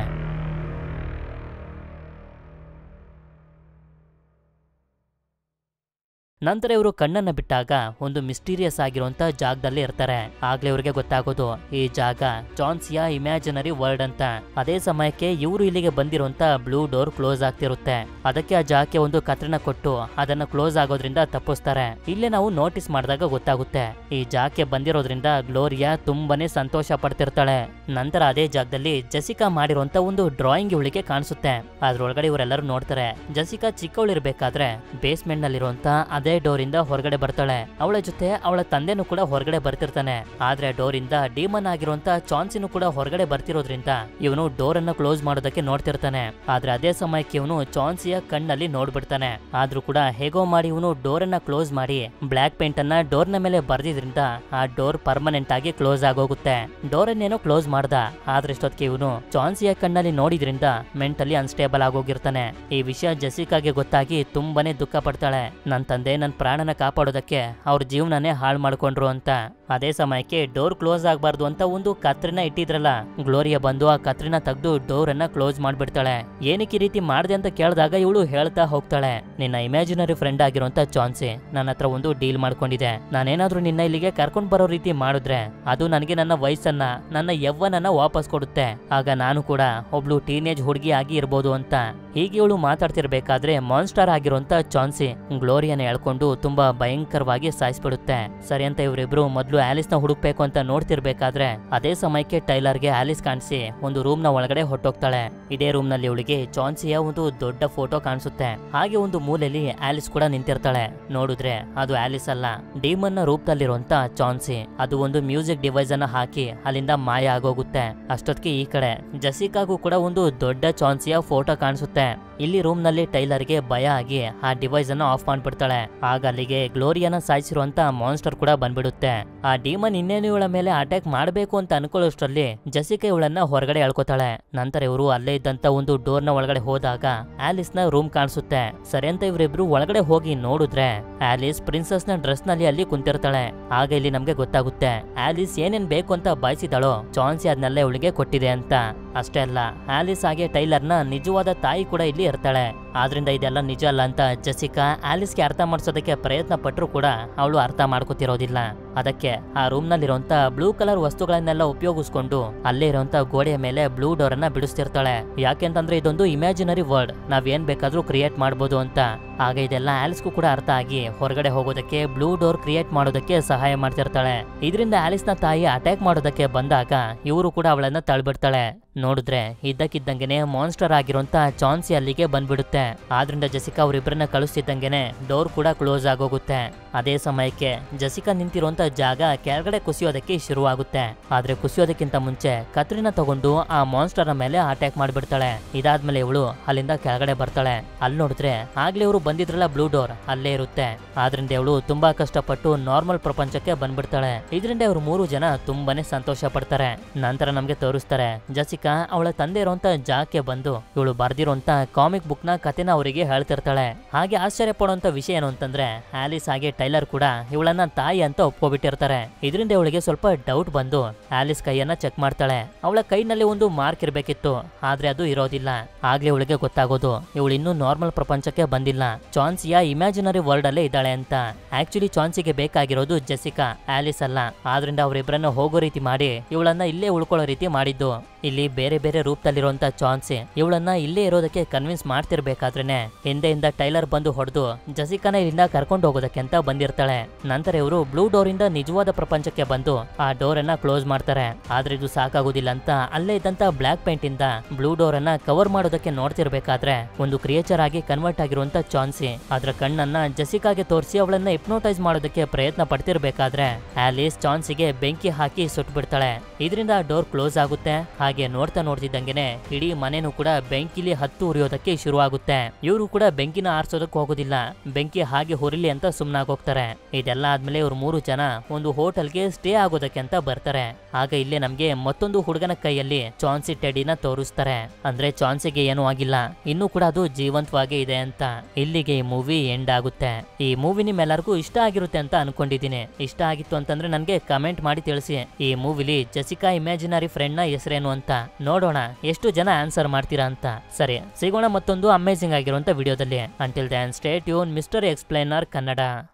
ನಂತರ ಇವರು ಕಣ್ಣನ್ನ ಬಿಟ್ಟಾಗ ಒಂದು ಮಿಸ್ಟೀರಿಯಸ್ ಆಗಿರುವಂತ ಜಾಗದಲ್ಲಿ ಇರ್ತಾರೆ. ಆಗ್ಲೇ ಇವ್ರಿಗೆ ಗೊತ್ತಾಗೋದು ಈ ಜಾಗ ಚಾನ್ಸಿಯ ಇಮ್ಯಾಜಿನರಿ ವರ್ಲ್ಡ್ ಅಂತ. ಅದೇ ಸಮಯಕ್ಕೆ ಇವರು ಇಲ್ಲಿಗೆ ಬಂದಿರುವಂತ ಬ್ಲೂ ಡೋರ್ ಕ್ಲೋಸ್ ಆಗ್ತಿರುತ್ತೆ. ಅದಕ್ಕೆ ಆ ಜಾಗಕ್ಕೆ ಒಂದು ಕತ್ರಿನ ಕೊಟ್ಟು ಅದನ್ನ ಕ್ಲೋಸ್ ಆಗೋದ್ರಿಂದ ತಪ್ಪಿಸ್ತಾರೆ. ಇಲ್ಲೇ ನಾವು ನೋಟಿಸ್ ಮಾಡಿದಾಗ ಗೊತ್ತಾಗುತ್ತೆ ಈ ಜಾಗಕ್ಕೆ ಬಂದಿರೋದ್ರಿಂದ ಗ್ಲೋರಿಯಾ ತುಂಬಾನೇ ಸಂತೋಷ ಪಡ್ತಿರ್ತಾಳೆ. ನಂತರ ಅದೇ ಜಾಗದಲ್ಲಿ ಜೆಸಿಕಾ ಮಾಡಿರುವಂತ ಒಂದು ಡ್ರಾಯಿಂಗ್ ಇವಳಿಗೆ ಕಾಣಿಸುತ್ತೆ. ಅದ್ರೊಳಗಡೆ ಇವರೆಲ್ಲರೂ ನೋಡ್ತಾರೆ, ಜೆಸಿಕಾ ಚಿಕ್ಕವಳಿರ್ಬೇಕಾದ್ರೆ ಬೇಸ್ಮೆಂಟ್ ನಲ್ಲಿರುವಂತ ಅದೇ ಡೋರ್ ಇಂದ ಹೊರಗಡೆ ಬರ್ತಾಳೆ. ಅವಳ ಜೊತೆ ಅವಳ ತಂದೆನೂ ಕೂಡ ಹೊರಗಡೆ ಬರ್ತಿರ್ತಾನೆ. ಆದ್ರೆ ಡೋರ್ ಇಂದ ಡೀಮನ್ ಆಗಿರುವಂತ ಚಾನ್ಸಿನೂ ಕೂಡ ಹೊರಗಡೆ ಬರ್ತಿರೋದ್ರಿಂದ ಇವನು ಡೋರ್ ಅನ್ನ ಕ್ಲೋಸ್ ಮಾಡೋದಕ್ಕೆ ನೋಡ್ತಿರ್ತಾನೆ. ಆದ್ರೆ ಅದೇ ಸಮಯಕ್ಕೆ ಇವನು ಚಾನ್ಸಿಯ ಕಣ್ಣಲ್ಲಿ ನೋಡ್ಬಿಡ್ತಾನೆ. ಆದ್ರೂ ಕೂಡ ಹೇಗೋ ಮಾಡಿ ಇವನು ಡೋರ್ ಅನ್ನ ಕ್ಲೋಸ್ ಮಾಡಿ ಬ್ಲಾಕ್ ಪೇಂಟ್ ಅನ್ನ ಡೋರ್ ನ ಮೇಲೆ ಬರ್ದಿದ್ರಿಂದ ಆ ಡೋರ್ ಪರ್ಮನೆಂಟ್ ಆಗಿ ಕ್ಲೋಸ್ ಆಗೋಗುತ್ತೆ. ಡೋರ್ ಅನ್ನೇನೋ ಕ್ಲೋಸ್ ಮಾಡ್ದ. ಆದ್ರೆ ಇಷ್ಟೊತ್ತಿಗೆ ಇವನು ಚಾನ್ಸಿಯ ಕಣ್ಣಲ್ಲಿ ನೋಡಿದ್ರಿಂದ ಮೆಂಟಲಿ ಅನ್ಸ್ಟೇಬಲ್ ಆಗೋಗಿರ್ತಾನೆ. ಈ ವಿಷಯ ಜೆಸಿಕಾಗೆ ಗೊತ್ತಾಗಿ ತುಂಬಾನೇ ದುಃಖ ಪಡ್ತಾಳೆ. ನನ್ ತಂದೆ ನನ್ ಪ್ರಾಣನ ಕಾಪಾಡೋದಕ್ಕೆ ಅವ್ರ ಜೀವನನೇ ಹಾಳು ಮಾಡ್ಕೊಂಡ್ರು ಅಂತ. ಅದೇ ಸಮಯಕ್ಕೆ ಡೋರ್ ಕ್ಲೋಸ್ ಆಗ್ಬಾರ್ದು ಅಂತ ಒಂದು ಕತ್ರಿನ ಇಟ್ಟಿದ್ರಲ್ಲ, ಗ್ಲೋರಿಯಾ ಬಂದು ಆ ಕತ್ರಿನ ತೆಗೆದು ಡೋರ್ ಅನ್ನ ಕ್ಲೋಸ್ ಮಾಡ್ಬಿಡ್ತಾಳೆ. ಏನಕ್ಕೆ ಈ ರೀತಿ ಮಾಡ್ದೆ ಅಂತ ಕೇಳಿದಾಗ ಇವಳು ಹೇಳ್ತಾ ಹೋಗ್ತಾಳೆ, ನಿನ್ನ ಇಮ್ಯಾಜಿನರಿ ಫ್ರೆಂಡ್ ಆಗಿರುವಂತ ಚಾನ್ಸಿ ನನ್ನ ಹತ್ರ ಒಂದು ಡೀಲ್ ಮಾಡ್ಕೊಂಡಿದೆ. ನಾನೇನಾದ್ರೂ ನಿನ್ನ ಇಲ್ಲಿಗೆ ಕರ್ಕೊಂಡ್ ಬರೋ ರೀತಿ ಮಾಡಿದ್ರೆ ಅದು ನನಗೆ ನನ್ನ ವಯಸ್ಸನ್ನ, ನನ್ನ ಯವ್ವನನ್ನ ವಾಪಸ್ ಕೊಡುತ್ತೆ. ಆಗ ನಾನು ಕೂಡ ಒಬ್ಳು ಟೀನೇಜ್ ಹುಡುಗಿ ಆಗಿ ಇರ್ಬೋದು ಅಂತ. ಹೀಗೆ ಇವಳು ಮಾತಾಡ್ತಿರ್ಬೇಕಾದ್ರೆ ಮಾನ್ಸ್ಟರ್ ಆಗಿರುವಂತ ಚಾನ್ಸಿ ಗ್ಲೋರಿಯಾನ ಎಳ್ಕೊಂಡು ತುಂಬಾ ಭಯಂಕರವಾಗಿ ಸಾಯಿಸ್ಬಿಡುತ್ತೆ. ಸರಿ ಅಂತ ಇವರಿಬ್ರು ಮೊದ್ಲು ಆಲಿಸ್ ನ ಹುಡುಕ್ಬೇಕು ಅಂತ ನೋಡ್ತಿರ್ಬೇಕಾದ್ರೆ ಅದೇ ಸಮಯಕ್ಕೆ ಟೈಲರ್ಗೆ ಆಲಿಸ್ ಕಾಣಿಸಿ ಒಂದು ರೂಮ್ ನ ಒಳಗಡೆ ಹೊಟ್ಟೋಗ್ತಾಳೆ. ಇದೇ ರೂಮ್ ನಲ್ಲಿ ಇವಳಿಗೆ ಚಾನ್ಸಿಯ ಒಂದು ದೊಡ್ಡ ಫೋಟೋ ಕಾಣಿಸುತ್ತೆ. ಹಾಗೆ ಒಂದು ಮೂಲೆಯಲ್ಲಿ ಆಲಿಸ್ ಕೂಡ ನಿಂತಿರ್ತಾಳೆ. ನೋಡಿದ್ರೆ ಅದು ಆಲಿಸ್ ಅಲ್ಲ, ಡೀಮನ್ ನ ರೂಪದಲ್ಲಿರುವಂತ ಚಾನ್ಸಿ. ಅದು ಒಂದು ಮ್ಯೂಸಿಕ್ ಡಿವೈಸ್ ಅನ್ನ ಹಾಕಿ ಅಲ್ಲಿಂದ ಮಾಯ ಆಗೋಗುತ್ತೆ. ಅಷ್ಟೊತ್ತಿಗೆ ಈ ಕಡೆ ಜೆಸಿಕಾಗೂ ಕೂಡ ಒಂದು ದೊಡ್ಡ ಚಾನ್ಸಿಯ ಫೋಟೋ ಕಾಣಿಸುತ್ತೆ. ಇಲ್ಲಿ ರೂಮ್ ನಲ್ಲಿ ಟೈಲರ್ಗೆ ಭಯ ಆಗಿ ಆ ಡಿವೈಸ್ ಅನ್ನ ಆಫ್ ಮಾಡ್ಬಿಡ್ತಾಳೆ. ಆಗ ಅಲ್ಲಿಗೆ ಗ್ಲೋರಿಯಾನ ಸಾಯಿಸಿರುವಂತ ಮಾನ್ಸ್ಟರ್ ಕೂಡ ಬಂದ್ಬಿಡುತ್ತೆ. ಆ ಡೀಮನ್ ಇನ್ನೇನು ಇವಳ ಮೇಲೆ ಅಟ್ಯಾಕ್ ಮಾಡಬೇಕು ಅಂತ ಅನ್ಕೊಳ್ಳೋಷ್ಟ್ರಲ್ಲಿ ಜೆಸಿಕಾ ಇವಳನ್ನ ಹೊರಗಡೆ ಎಳ್ಕೊತಾಳೆ. ನಂತರ ಇವರು ಅಲ್ಲೇ ಇದ್ದಂತ ಒಂದು ಡೋರ್ ನ ಒಳಗಡೆ ಹೋದಾಗ ಆಲಿಸ್ ನ ರೂಮ್ ಕಾಣಿಸುತ್ತೆ. ಸರಿ ಅಂತ ಇವರಿಬ್ರು ಒಳಗಡೆ ಹೋಗಿ ನೋಡಿದ್ರೆ ಆಲಿಸ್ ಪ್ರಿನ್ಸೆಸ್ ನ ಡ್ರೆಸ್ ನಲ್ಲಿ ಅಲ್ಲಿ ಕುಂತಿರ್ತಾಳೆ. ಆಗ ಇಲ್ಲಿ ನಮ್ಗೆ ಗೊತ್ತಾಗುತ್ತೆ ಆಲಿಸ್ ಏನೇನ್ ಬೇಕು ಅಂತ ಬಯಸಿದಾಳೋ ಚಾನ್ಸಿ ಅದನ್ನೆಲ್ಲ ಇವಳಿಗೆ ಕೊಟ್ಟಿದೆ ಅಂತ. ಅಷ್ಟೇ ಅಲ್ಲ, ಆಲಿಸ್ ಹಾಗೆ ಟೈಲರ್ ನ ನಿಜವಾದ ತಾಯಿ ಕೂಡ ಇಲ್ಲಿ ಇರ್ತಾಳೆ. ಆದ್ರಿಂದ ಇದೆಲ್ಲ ನಿಜ ಅಲ್ಲ ಅಂತ ಜೆಸಿಕಾ ಆಲಿಸ್ಗೆ ಅರ್ಥ ಮಾಡಿಸೋದಕ್ಕೆ ಪ್ರಯತ್ನ ಪಟ್ಟರು ಕೂಡ ಅವಳು ಅರ್ಥ ಮಾಡ್ಕೋತಿರೋದಿಲ್ಲ. ಅದಕ್ಕೆ ಆ ರೂಮ್ ನಲ್ಲಿರುವಂತ ಬ್ಲೂ ಕಲರ್ ವಸ್ತುಗಳನ್ನೆಲ್ಲ ಉಪಯೋಗಿಸ್ಕೊಂಡು ಅಲ್ಲೇ ಇರುವಂತ ಗೋಡೆಯ ಮೇಲೆ ಬ್ಲೂ ಡೋರ್ ಅನ್ನ ಬಿಡಿಸ್ತಿರ್ತಾಳೆ. ಯಾಕೆಂತಂದ್ರೆ ಇದೊಂದು ಇಮ್ಯಾಜಿನರಿ ವರ್ಲ್ಡ್, ನಾವ್ ಏನ್ ಬೇಕಾದ್ರೂ ಕ್ರಿಯೇಟ್ ಮಾಡ್ಬೋದು ಅಂತ. ಆಗ ಇದೆಲ್ಲ ಆಲಿಸ್ಗೂ ಕೂಡ ಅರ್ಥ ಆಗಿ ಹೊರಗಡೆ ಹೋಗೋದಕ್ಕೆ ಬ್ಲೂ ಡೋರ್ ಕ್ರಿಯೇಟ್ ಮಾಡೋದಕ್ಕೆ ಸಹಾಯ ಮಾಡ್ತಿರ್ತಾಳೆ. ಇದರಿಂದ ಆಲಿಸ್ನ ತಾಯಿ ಅಟ್ಯಾಕ್ ಮಾಡೋದಕ್ಕೆ ಬಂದಾಗ ಇವರು ಕೂಡ ಅವಳನ್ನ ತಳ್ಬಿಡ್ತಾಳೆ. ನೋಡಿದ್ರೆ ಇದ್ದಕ್ಕಿದ್ದಂಗೆನೆ ಮಾನ್ಸ್ಟರ್ ಆಗಿರುವಂತ ಚಾನ್ಸಿ ಅಲ್ಲಿಗೆ ಬಂದ್ಬಿಡುತ್ತೆ. ಆದ್ರಿಂದ ಜೆಸಿಕಾ ಅವರಿಬ್ಬರನ್ನ ಕಳಿಸ್ತಿದ್ದಂಗೆನೆ ಡೋರ್ ಕೂಡ ಕ್ಲೋಸ್ ಆಗೋಗುತ್ತೆ. ಅದೇ ಸಮಯಕ್ಕೆ ಜೆಸಿಕಾ ನಿಂತಿರುವಂತ ಜಾಗ ಕೆಳಗಡೆ ಕುಸಿಯೋದಕ್ಕೆ ಶುರುವಾಗುತ್ತೆ. ಆದ್ರೆ ಕುಸಿಯೋದಕ್ಕಿಂತ ಮುಂಚೆ ಕತ್ರಿನ ತಗೊಂಡು ಆ ಮಾನ್ಸ್ಟರ್ ಮೇಲೆ ಅಟ್ಯಾಕ್ ಮಾಡ್ಬಿಡ್ತಾಳೆ. ಇದಾದ್ಮೇಲೆ ಇವಳು ಅಲ್ಲಿಂದ ಕೆಳಗಡೆ ಬರ್ತಾಳೆ. ಅಲ್ಲಿ ನೋಡಿದ್ರೆ ಆಗ್ಲೇ ಇವರು ಬಂದಿದ್ರಲ್ಲ ಬ್ಲೂ ಡೋರ್ ಅಲ್ಲೇ ಇರುತ್ತೆ. ಆದ್ರಿಂದ ಇವಳು ತುಂಬಾ ಕಷ್ಟಪಟ್ಟು ನಾರ್ಮಲ್ ಪ್ರಪಂಚಕ್ಕೆ ಬಂದ್ಬಿಡ್ತಾಳೆ. ಇದರಿಂದ ಇವರು 3 ಜನ ತುಂಬಾನೇ ಸಂತೋಷ ಪಡ್ತಾರೆ. ನಂತರ ನಮ್ಗೆ ತೋರಿಸ್ತಾರೆ ಜೆಸಿಕಾ ಅವಳ ತಂದೆ ಇರುವಂತ ಜಾಗಕ್ಕೆ ಬಂದು ಇವಳು ಬರ್ದಿರುವಂತ ಕಾಮಿಕ್ ಬುಕ್ ನ ಕಥೆನ ಅವರಿಗೆ ಹೇಳ್ತಿರ್ತಾಳೆ. ಹಾಗೆ ಆಶ್ಚರ್ಯ ಪಡುವಂತ ವಿಷಯ ಏನು ಅಂತಂದ್ರೆ ಆಲಿಸ್ ಹಾಗೆ ಟೈಲರ್ ಕೂಡ ಇವಳನ್ನ ತಾಯಿ ಅಂತ ಒಪ್ಕೊಬಿಟ್ಟಿರ್ತಾರೆ. ಇದರಿಂದ ಇವಳಿಗೆ ಸ್ವಲ್ಪ ಡೌಟ್ ಬಂದು ಆಲಿಸ್ ಕೈಯನ್ನ ಚೆಕ್ ಮಾಡ್ತಾಳೆ. ಅವಳ ಕೈನಲ್ಲಿ ಒಂದು ಮಾರ್ಕ್ ಇರ್ಬೇಕಿತ್ತು, ಆದ್ರೆ ಅದು ಇರೋದಿಲ್ಲ. ಆಗ್ಲೇ ಇವಳಿಗೆ ಗೊತ್ತಾಗೋದು ಇವಳು ಇನ್ನೂ ನಾರ್ಮಲ್ ಪ್ರಪಂಚಕ್ಕೆ ಬಂದಿಲ್ಲ, ಚಾನ್ಸಿಯ ಇಮ್ಯಾಜಿನರಿ ವರ್ಲ್ಡ್ ಅಲ್ಲೇ ಇದ್ದಾಳೆ ಅಂತ. ಆಕ್ಚುಲಿ ಚಾನ್ಸಿಗೆ ಬೇಕಾಗಿರೋದು ಜೆಸಿಕಾ, ಆಲಿಸ್ ಅಲ್ಲ. ಆದ್ರಿಂದ ಅವರಿಬ್ಬರನ್ನ ಹೋಗೋ ರೀತಿ ಮಾಡಿ ಇವಳನ್ನ ಇಲ್ಲೇ ಉಳ್ಕೊಳ್ಳೋ ರೀತಿ ಮಾಡಿದ್ದು. ಇಲ್ಲಿ ಬೇರೆ ಬೇರೆ ರೂಪದಲ್ಲಿರುವಂತ ಚಾನ್ಸಿ ಇವಳನ್ನ ಇಲ್ಲೇ ಇರೋದಕ್ಕೆ ಕನ್ವಿನ್ಸ್ ಮಾಡ್ತಿರ್ಬೇಕಾದ್ರೇನೆ ಹಿಂದೆಯಿಂದ ಟೈಲರ್ ಬಂದು ಹೊಡೆದು ಜೆಸಿಕಾನ ಇಲ್ಲಿಂದ ಕರ್ಕೊಂಡು ಹೋಗೋದಕ್ಕೆ ಅಂತ ಬಂದಿರ್ತಾಳೆ. ನಂತರ ಇವರು ಬ್ಲೂ ಡೋರ್ ಇಂದ ನಿಜವಾದ ಪ್ರಪಂಚಕ್ಕೆ ಬಂದು ಆ ಡೋರ್ ಅನ್ನ ಕ್ಲೋಸ್ ಮಾಡ್ತಾರೆ. ಆದ್ರೆ ಇದು ಸಾಕಾಗೋದಿಲ್ಲ ಅಂತ ಅಲ್ಲೇ ಇದ್ದಂತ ಬ್ಲಾಕ್ ಪೇಂಟ್ ಇಂದ ಬ್ಲೂ ಡೋರ್ ಅನ್ನ ಕವರ್ ಮಾಡೋದಕ್ಕೆ ನೋಡ್ತಿರ್ಬೇಕಾದ್ರೆ ಒಂದು ಕ್ರಿಯೇಚರ್ ಆಗಿ ಕನ್ವರ್ಟ್ ಆಗಿರುವಂತ ಚಾನ್ಸಿ ಅದ್ರ ಕಣ್ಣನ್ನ ಜೆಸಿಕಾಗೆ ತೋರಿಸಿ ಅವಳನ್ನ ಹಿಪ್ನೋಟೈಸ್ ಮಾಡೋದಕ್ಕೆ ಪ್ರಯತ್ನ ಪಡ್ತಿರ್ಬೇಕಾದ್ರೆ ಆಲಿಸ್ ಚಾನ್ಸಿಗೆ ಬೆಂಕಿ ಹಾಕಿ ಸುಟ್ಬಿಡ್ತಾಳೆ. ಇದರಿಂದ ಡೋರ್ ಕ್ಲೋಸ್ ಆಗುತ್ತೆ. ಹಾಗೆ ನೋಡ್ತಾ ನೋಡ್ತಿದ್ದಂಗೆನೆ ಇಡೀ ಮನೆನೂ ಕೂಡ ಬೆಂಕಿಲಿ ಹತ್ತು ಉರಿಯೋದಕ್ಕೆ ಶುರುವಾಗುತ್ತೆ. ಇವರು ಕೂಡ ಬೆಂಕಿನ ಆರಿಸೋದಕ್ಕೆ ಹೋಗೋದಿಲ್ಲ, ಬೆಂಕಿ ಹಾಗೆ ಹೊರಿಲಿ ಅಂತ ಸುಮ್ನಾಗೋಗ್ತಾರೆ. ಇದೆಲ್ಲ ಆದ್ಮೇಲೆ ಇವ್ರು 3 ಜನ ಒಂದು ಹೋಟೆಲ್ಗೆ ಸ್ಟೇ ಆಗೋದಕ್ಕೆ ಅಂತ ಬರ್ತಾರೆ. ಆಗ ಇಲ್ಲೇ ನಮ್ಗೆ ಮತ್ತೊಂದು ಹುಡುಗನ ಕೈಯಲ್ಲಿ ಚಾನ್ಸಿ ಟೆಡಿನ ತೋರಿಸ್ತಾರೆ. ಅಂದ್ರೆ ಚಾನ್ಸಿಗೆ ಏನೂ ಆಗಿಲ್ಲ, ಇನ್ನೂ ಕೂಡ ಅದು ಜೀವಂತವಾಗೇ ಇದೆ ಅಂತ. ಇಲ್ಲಿಗೆ ಈ ಮೂವಿ ಎಂಡ್ ಆಗುತ್ತೆ. ಈ ಮೂವಿ ನಿಮ್ಮೆಲ್ಲರಿಗೂ ಇಷ್ಟ ಆಗಿರುತ್ತೆ ಅಂತ ಅನ್ಕೊಂಡಿದ್ದೀನಿ. ಇಷ್ಟ ಆಗಿತ್ತು ಅಂತಂದ್ರೆ ನನ್ಗೆ ಕಮೆಂಟ್ ಮಾಡಿ ತಿಳಿಸಿ. ಈ ಮೂವಿಲಿ ಜೆಸಿಕಾ ಇಮ್ಯಾಜಿನರಿ ಫ್ರೆಂಡ್ ನ ಹೆಸರೇನು ಅಂತ ನೋಡೋಣ, ಎಷ್ಟು ಜನ ಆನ್ಸರ್ ಮಾಡ್ತೀರಾ ಅಂತ. ಸರಿ, ಸಿಗೋಣ ಮತ್ತೊಂದು ಅಮೇಜಿಂಗ್ ಆಗಿರುವಂತ ವಿಡಿಯೋದಲ್ಲಿ. Until then stay tune mister explainer Kannada.